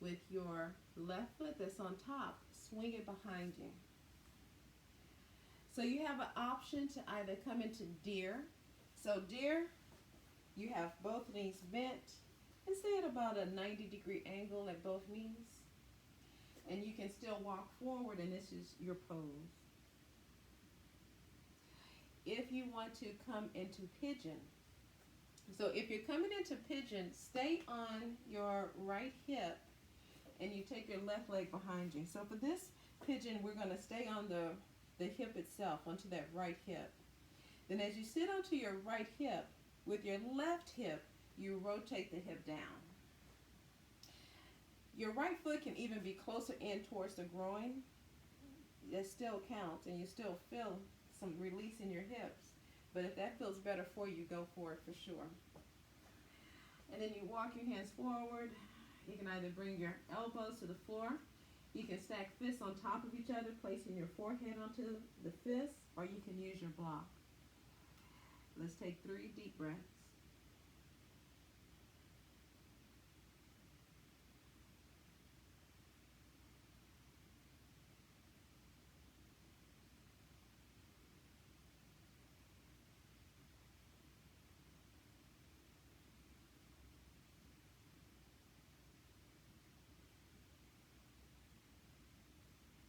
with your left foot that's on top, swing it behind you. So you have an option to either come into deer. So deer, you have both knees bent and stay at about a 90-degree angle at both knees. And you can still walk forward, and this is your pose. If you want to come into pigeon, so if you're coming into pigeon, stay on your right hip and you take your left leg behind you. So for this pigeon, we're going to stay on the hip itself, onto that right hip. Then as you sit onto your right hip, with your left hip, you rotate the hip down. Your right foot can even be closer in towards the groin. That still counts, and you still feel some release in your hips. But if that feels better for you, go for it for sure. And then you walk your hands forward. You can either bring your elbows to the floor. You can stack fists on top of each other, placing your forehead onto the fists, or you can use your block. Let's take 3 deep breaths.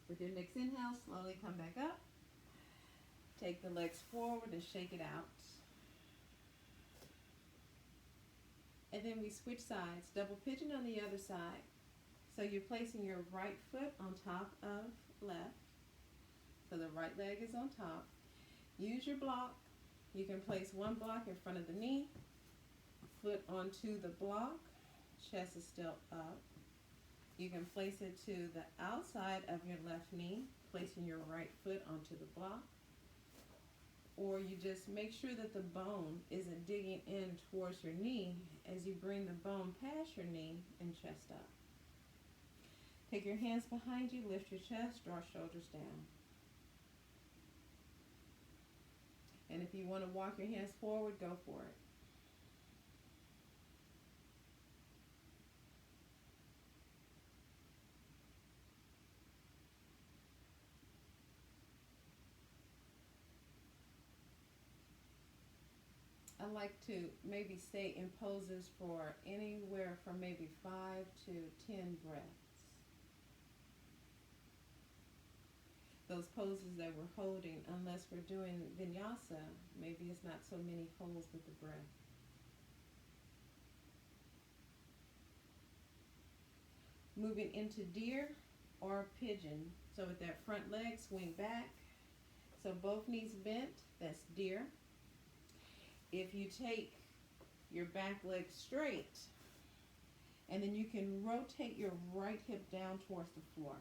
With your next inhale, slowly come back up. Take the legs forward and shake it out. And then we switch sides. Double pigeon on the other side. So you're placing your right foot on top of left. So the right leg is on top. Use your block. You can place one block in front of the knee. Foot onto the block. Chest is still up. You can place it to the outside of your left knee, placing your right foot onto the block. Or you just make sure that the bone isn't digging in towards your knee as you bring the bone past your knee and chest up. Take your hands behind you, lift your chest, draw shoulders down. And if you want to walk your hands forward, go for it. I like to maybe stay in poses for anywhere from maybe 5 to 10 breaths. Those poses that we're holding, unless we're doing vinyasa, maybe it's not so many holds with the breath. Moving into deer or pigeon. So with that front leg, swing back. So both knees bent, that's deer. If you take your back leg straight, and then you can rotate your right hip down towards the floor.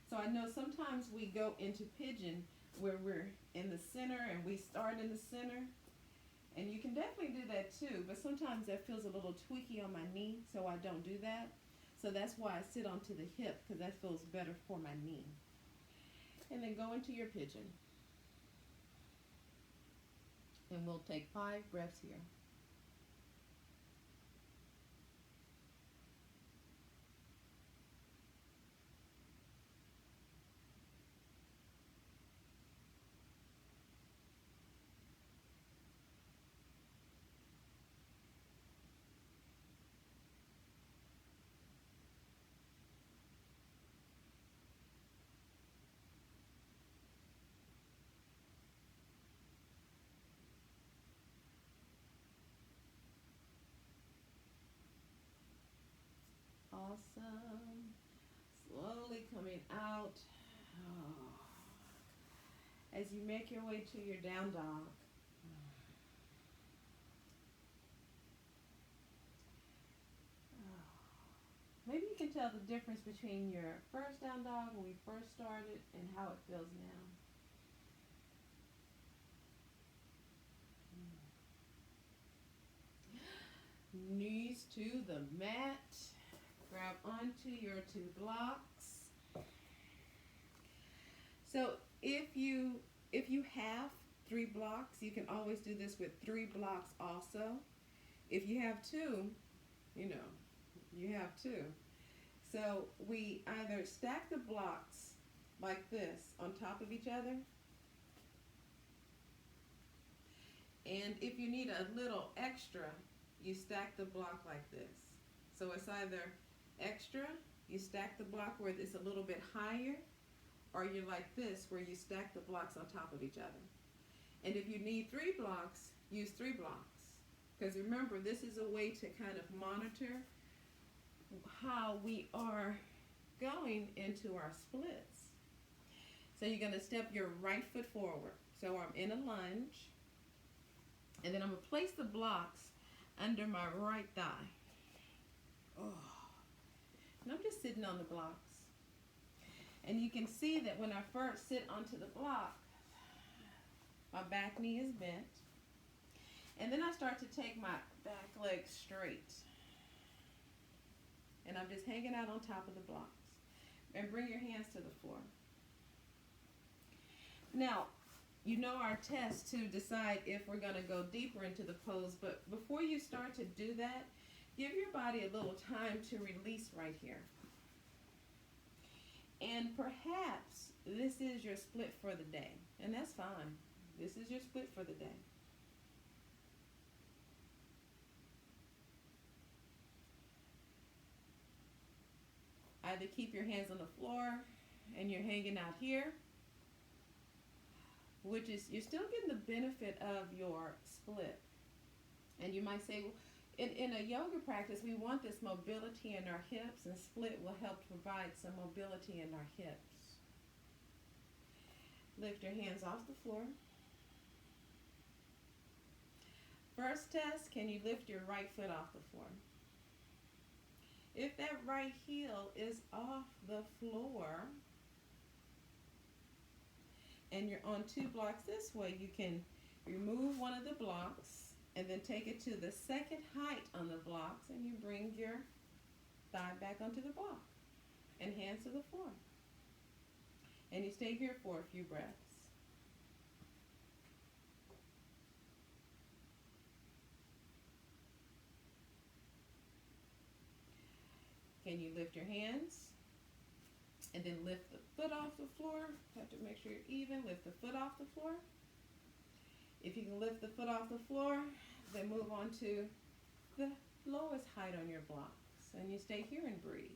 So I know sometimes we go into pigeon where we're in the center and we start in the center. And you can definitely do that too, but sometimes that feels a little tweaky on my knee, so I don't do that. So that's why I sit onto the hip, because that feels better for my knee. And then go into your pigeon. And we'll take 5 breaths here. Awesome. Slowly coming out. Oh. As you make your way to your down dog. Maybe you can tell the difference between your first down dog when we first started and how it feels now. Knees to the mat. Grab onto your 2 blocks. So if you have 3 blocks, you can always do this with 3 blocks also. If you have 2, you have 2. So we either stack the blocks like this on top of each other. And if you need a little extra, you stack the block like this. So it's either extra, you stack the block where it's a little bit higher, or you're like this where you stack the blocks on top of each other. And if you need 3 blocks, use 3 blocks. Because remember, this is a way to kind of monitor how we are going into our splits. So you're going to step your right foot forward. So I'm in a lunge. And then I'm going to place the blocks under my right thigh. Oh. And I'm just sitting on the blocks. And you can see that when I first sit onto the block, my back knee is bent. And then I start to take my back leg straight. And I'm just hanging out on top of the blocks. And bring your hands to the floor. Now, you know our test to decide if we're going to go deeper into the pose, but before you start to do that, give your body a little time to release right here. And perhaps this is your split for the day, and that's fine. This is your split for the day. Either keep your hands on the floor and you're hanging out here, which is, you're still getting the benefit of your split. And you might say, well, in a yoga practice, we want this mobility in our hips, and split will help provide some mobility in our hips. Lift your hands off the floor. First test, can you lift your right foot off the floor? If that right heel is off the floor, and you're on 2 blocks this way, you can remove one of the blocks and then take it to the second height on the blocks, and you bring your thigh back onto the block and hands to the floor. And you stay here for a few breaths. Can you lift your hands? And then lift the foot off the floor. You have to make sure you're even. Lift the foot off the floor. If you can lift the foot off the floor, then move on to the lowest height on your blocks. And you stay here and breathe.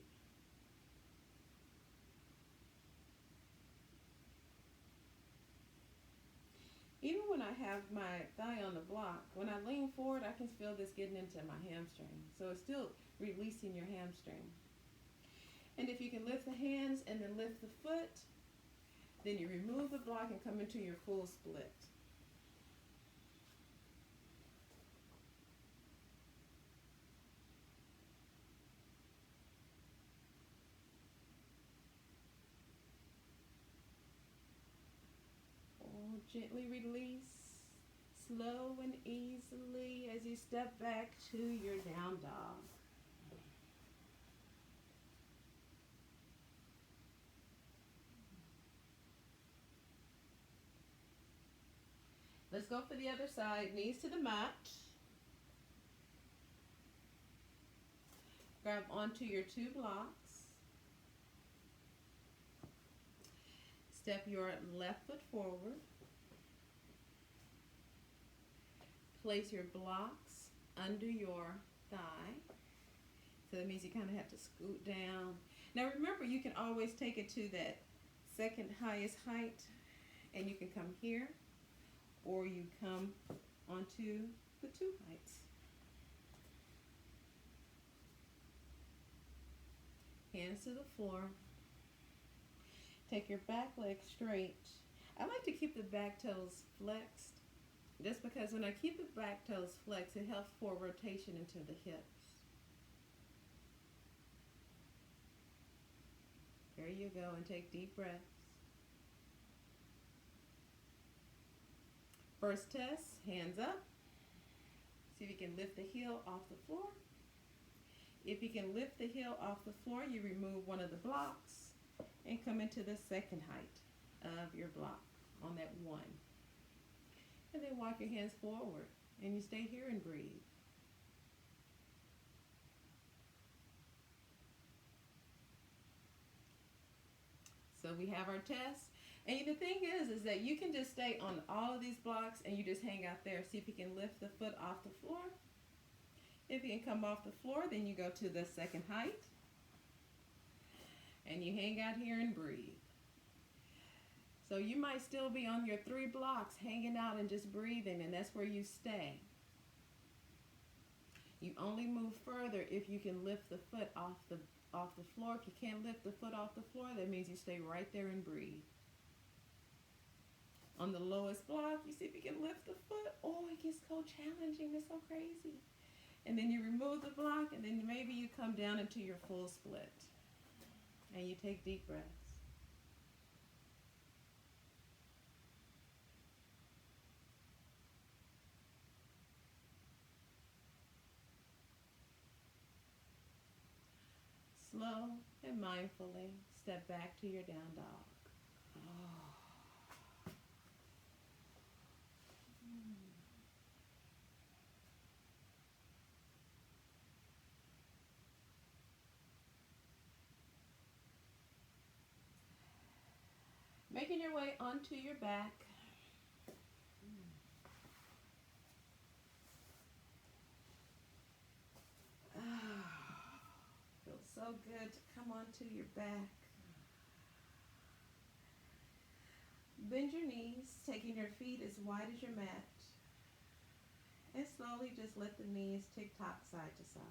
Even when I have my thigh on the block, when I lean forward, I can feel this getting into my hamstring. So it's still releasing your hamstring. And if you can lift the hands and then lift the foot, then you remove the block and come into your full split. Oh, gently release, slow and easily as you step back to your down dog. Let's go for the other side. Knees to the mat. Grab onto your 2 blocks. Step your left foot forward. Place your blocks under your thigh. So that means you kind of have to scoot down. Now remember, you can always take it to that second highest height, and you can come here, or you come onto the 2 heights. Hands to the floor. Take your back leg straight. I like to keep the back toes flexed, just because when I keep the back toes flexed, it helps for rotation into the hips. There you go, and take deep breaths. First test, hands up. See if you can lift the heel off the floor. If you can lift the heel off the floor, you remove one of the blocks and come into the second height of your block on that 1. And then walk your hands forward, and you stay here and breathe. So we have our test. And the thing is that you can just stay on all of these blocks and you just hang out there. See if you can lift the foot off the floor. If you can come off the floor, then you go to the second height. And you hang out here and breathe. So you might still be on your 3 blocks hanging out and just breathing, and that's where you stay. You only move further if you can lift the foot off the floor. If you can't lift the foot off the floor, that means you stay right there and breathe. On the lowest block, you see if you can lift the foot. Oh, it gets so challenging. It's so crazy. And then you remove the block, and then maybe you come down into your full split. And you take deep breaths. Slow and mindfully step back to your down dog. Making your way onto your back. Feels so good to come onto your back. Bend your knees, taking your feet as wide as your mat. And slowly just let the knees tick-tock side to side.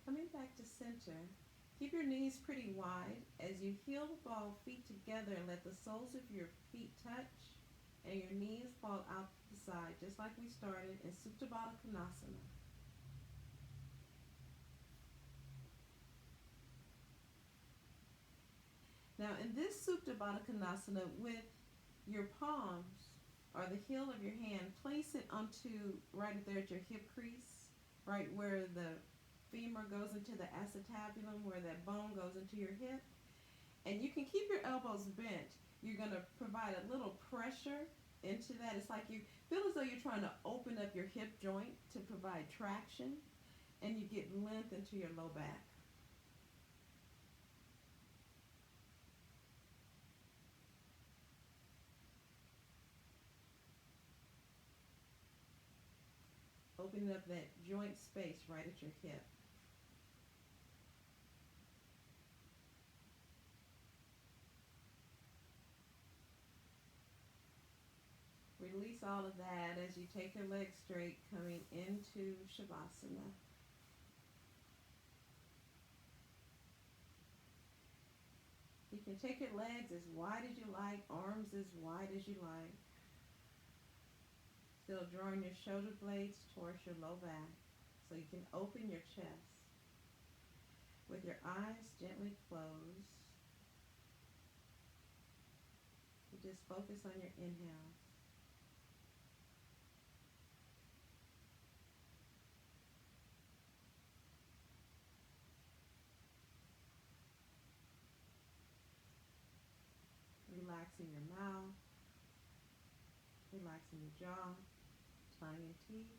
Coming back to center, keep your knees pretty wide as you heel ball feet together and let the soles of your feet touch and your knees fall out the side, just like we started in Supta Baddha Konasana. Now in this Supta Baddha Konasana, with your palms or the heel of your hand, place it onto right there at your hip crease, right where the femur goes into the acetabulum, where that bone goes into your hip. And you can keep your elbows bent. You're going to provide a little pressure into that. It's like you feel as though you're trying to open up your hip joint to provide traction, and you get length into your low back. opening up that joint space right at your hip. Release all of that as you take your legs straight, coming into Shavasana. You can take your legs as wide as you like, arms as wide as you like. Still drawing your shoulder blades towards your low back so you can open your chest. With your eyes gently closed, you just focus on your inhale. Relaxing your mouth, relaxing your jaw, tongue and teeth.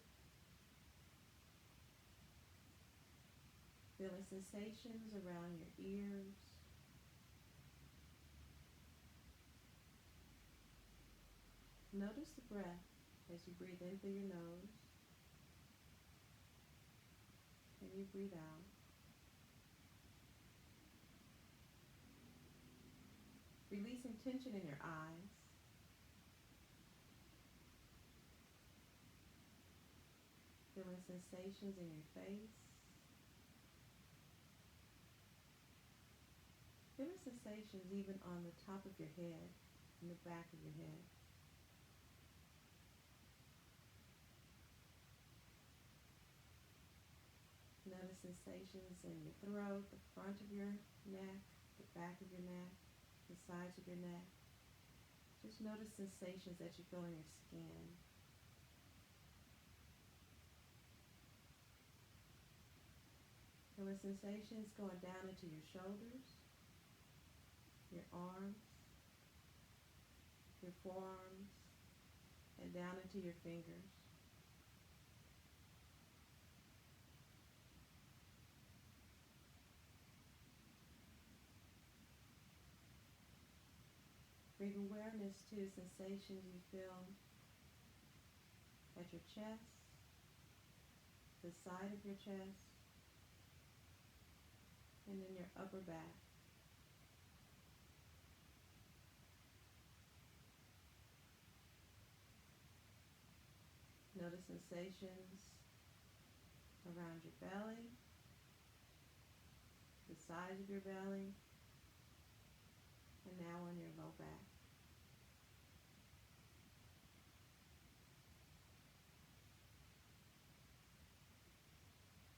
Feeling sensations around your ears. Notice the breath as you breathe in through your nose and you breathe out. Releasing tension in your eyes. Feeling sensations in your face. Feeling sensations even on the top of your head and the back of your head. Notice sensations in your throat, the front of your neck, the back of your neck, the sides of your neck. Just notice sensations that you feel in your skin. Feeling sensations going down into your shoulders, your arms, your forearms, and down into your fingers. Bring awareness to sensations you feel at your chest, the side of your chest, and in your upper back. Notice sensations around your belly, the sides of your belly, and now on your low back.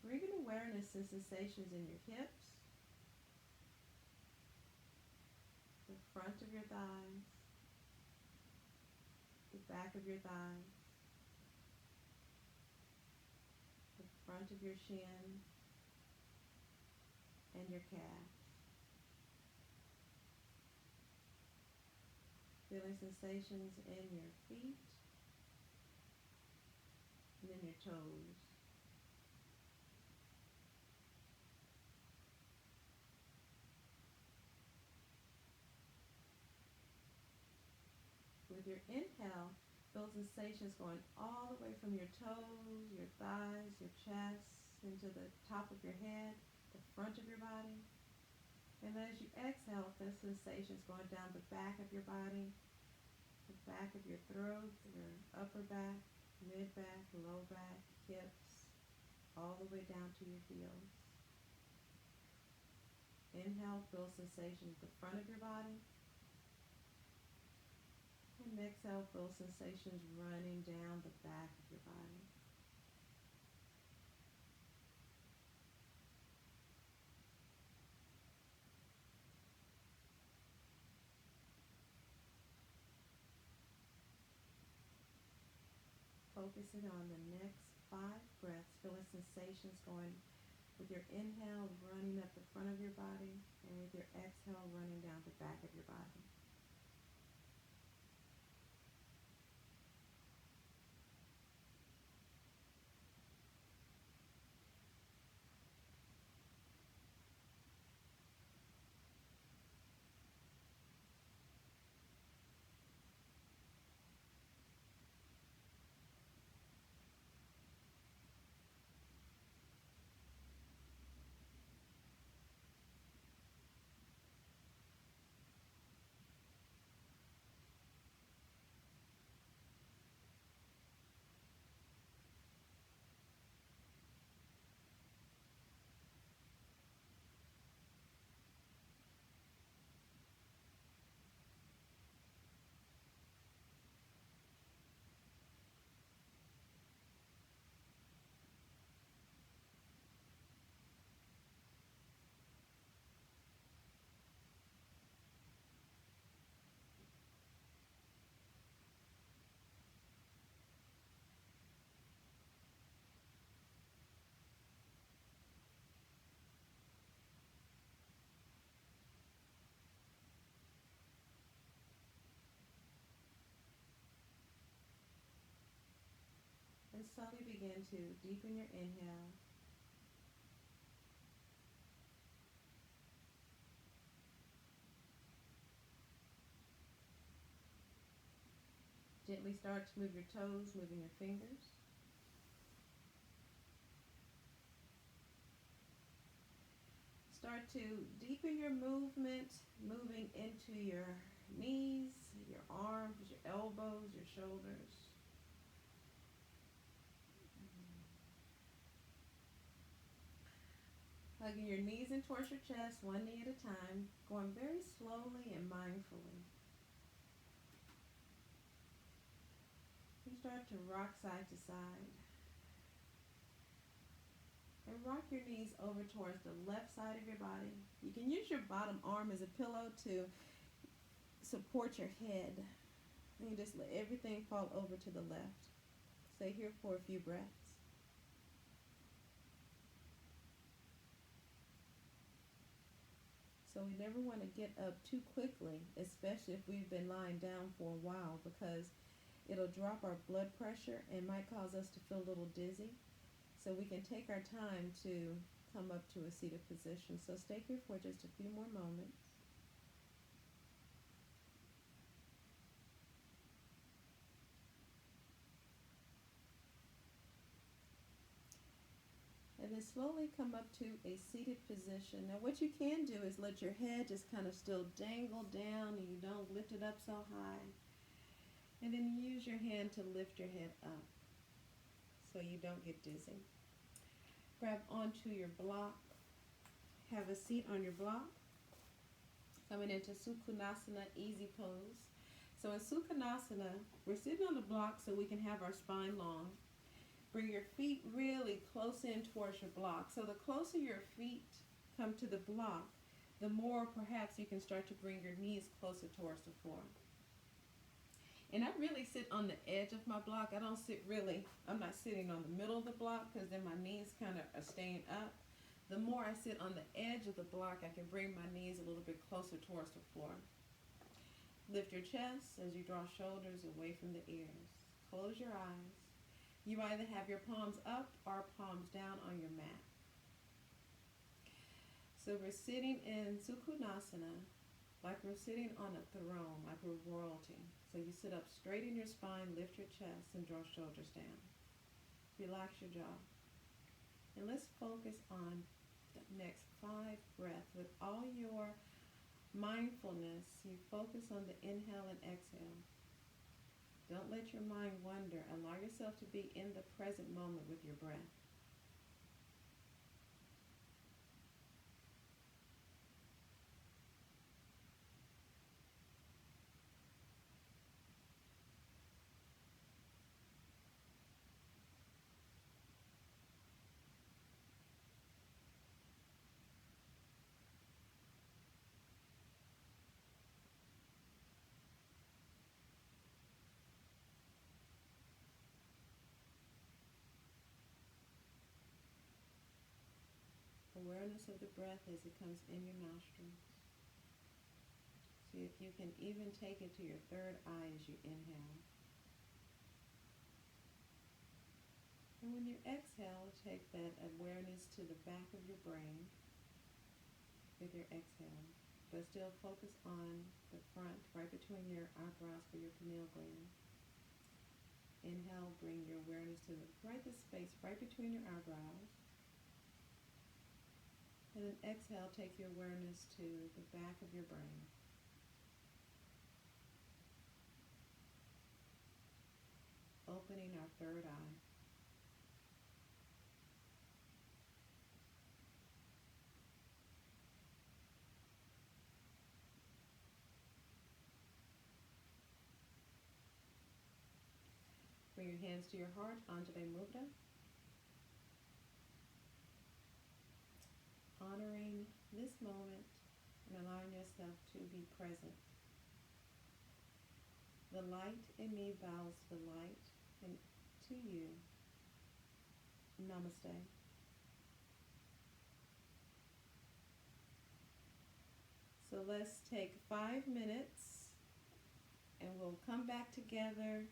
Bring an awareness to sensations in your hips, the front of your thighs, the back of your thighs, the front of your shin, and your calves. Feeling sensations in your feet and in your toes. With your inhale, feel sensations going all the way from your toes, your thighs, your chest, into the top of your head, the front of your body. And as you exhale, feel sensations going down the back of your body, the back of your throat, your upper back, mid-back, low back, hips, all the way down to your heels. Inhale, feel sensations at the front of your body. And exhale, feel sensations running down the back of your body. Focusing on the next 5 breaths, feeling sensations going with your inhale running up the front of your body, and with your exhale running down the back of your body. And slowly begin to deepen your inhale. Gently start to move your toes, moving your fingers. Start to deepen your movement, moving into your knees, your arms, your elbows, your shoulders. Hugging your knees in towards your chest, one knee at a time, going very slowly and mindfully. You start to rock side to side. And rock your knees over towards the left side of your body. You can use your bottom arm as a pillow to support your head. And you just let everything fall over to the left. Stay here for a few breaths. So we never want to get up too quickly, especially if we've been lying down for a while, because it'll drop our blood pressure and might cause us to feel a little dizzy. So we can take our time to come up to a seated position. So stay here for just a few more moments. And then slowly come up to a seated position. Now what you can do is let your head just kind of still dangle down and you don't lift it up so high. And then use your hand to lift your head up so you don't get dizzy. Grab onto your block. Have a seat on your block. Coming into Sukhanasana, easy pose. So in Sukhanasana, we're sitting on the block so we can have our spine long. Bring your feet really close in towards your block. So the closer your feet come to the block, the more perhaps you can start to bring your knees closer towards the floor. And I really sit on the edge of my block. I'm not sitting on the middle of the block because then my knees kind of are staying up. The more I sit on the edge of the block, I can bring my knees a little bit closer towards the floor. Lift your chest as you draw shoulders away from the ears. Close your eyes. You either have your palms up or palms down on your mat. So we're sitting in Sukhanasana like we're sitting on a throne, like we're royalty. So you sit up straight in your spine, lift your chest, and draw shoulders down. Relax your jaw. And let's focus on the next 5 breaths. With all your mindfulness, you focus on the inhale and exhale. Don't let your mind wander. Allow yourself to be in the present moment with your breath. Awareness of the breath as it comes in your nostrils. See if you can even take it to your third eye as you inhale. And when you exhale, take that awareness to the back of your brain with your exhale. But still focus on the front, right between your eyebrows for your pineal gland. Inhale, bring your awareness to the space right between your eyebrows. And then exhale, take your awareness to the back of your brain. Opening our third eye. Bring your hands to your heart, Anjali Mudra. Honoring this moment and allowing yourself to be present. The light in me bows to the light, and to you, namaste. So let's take 5 minutes and we'll come back together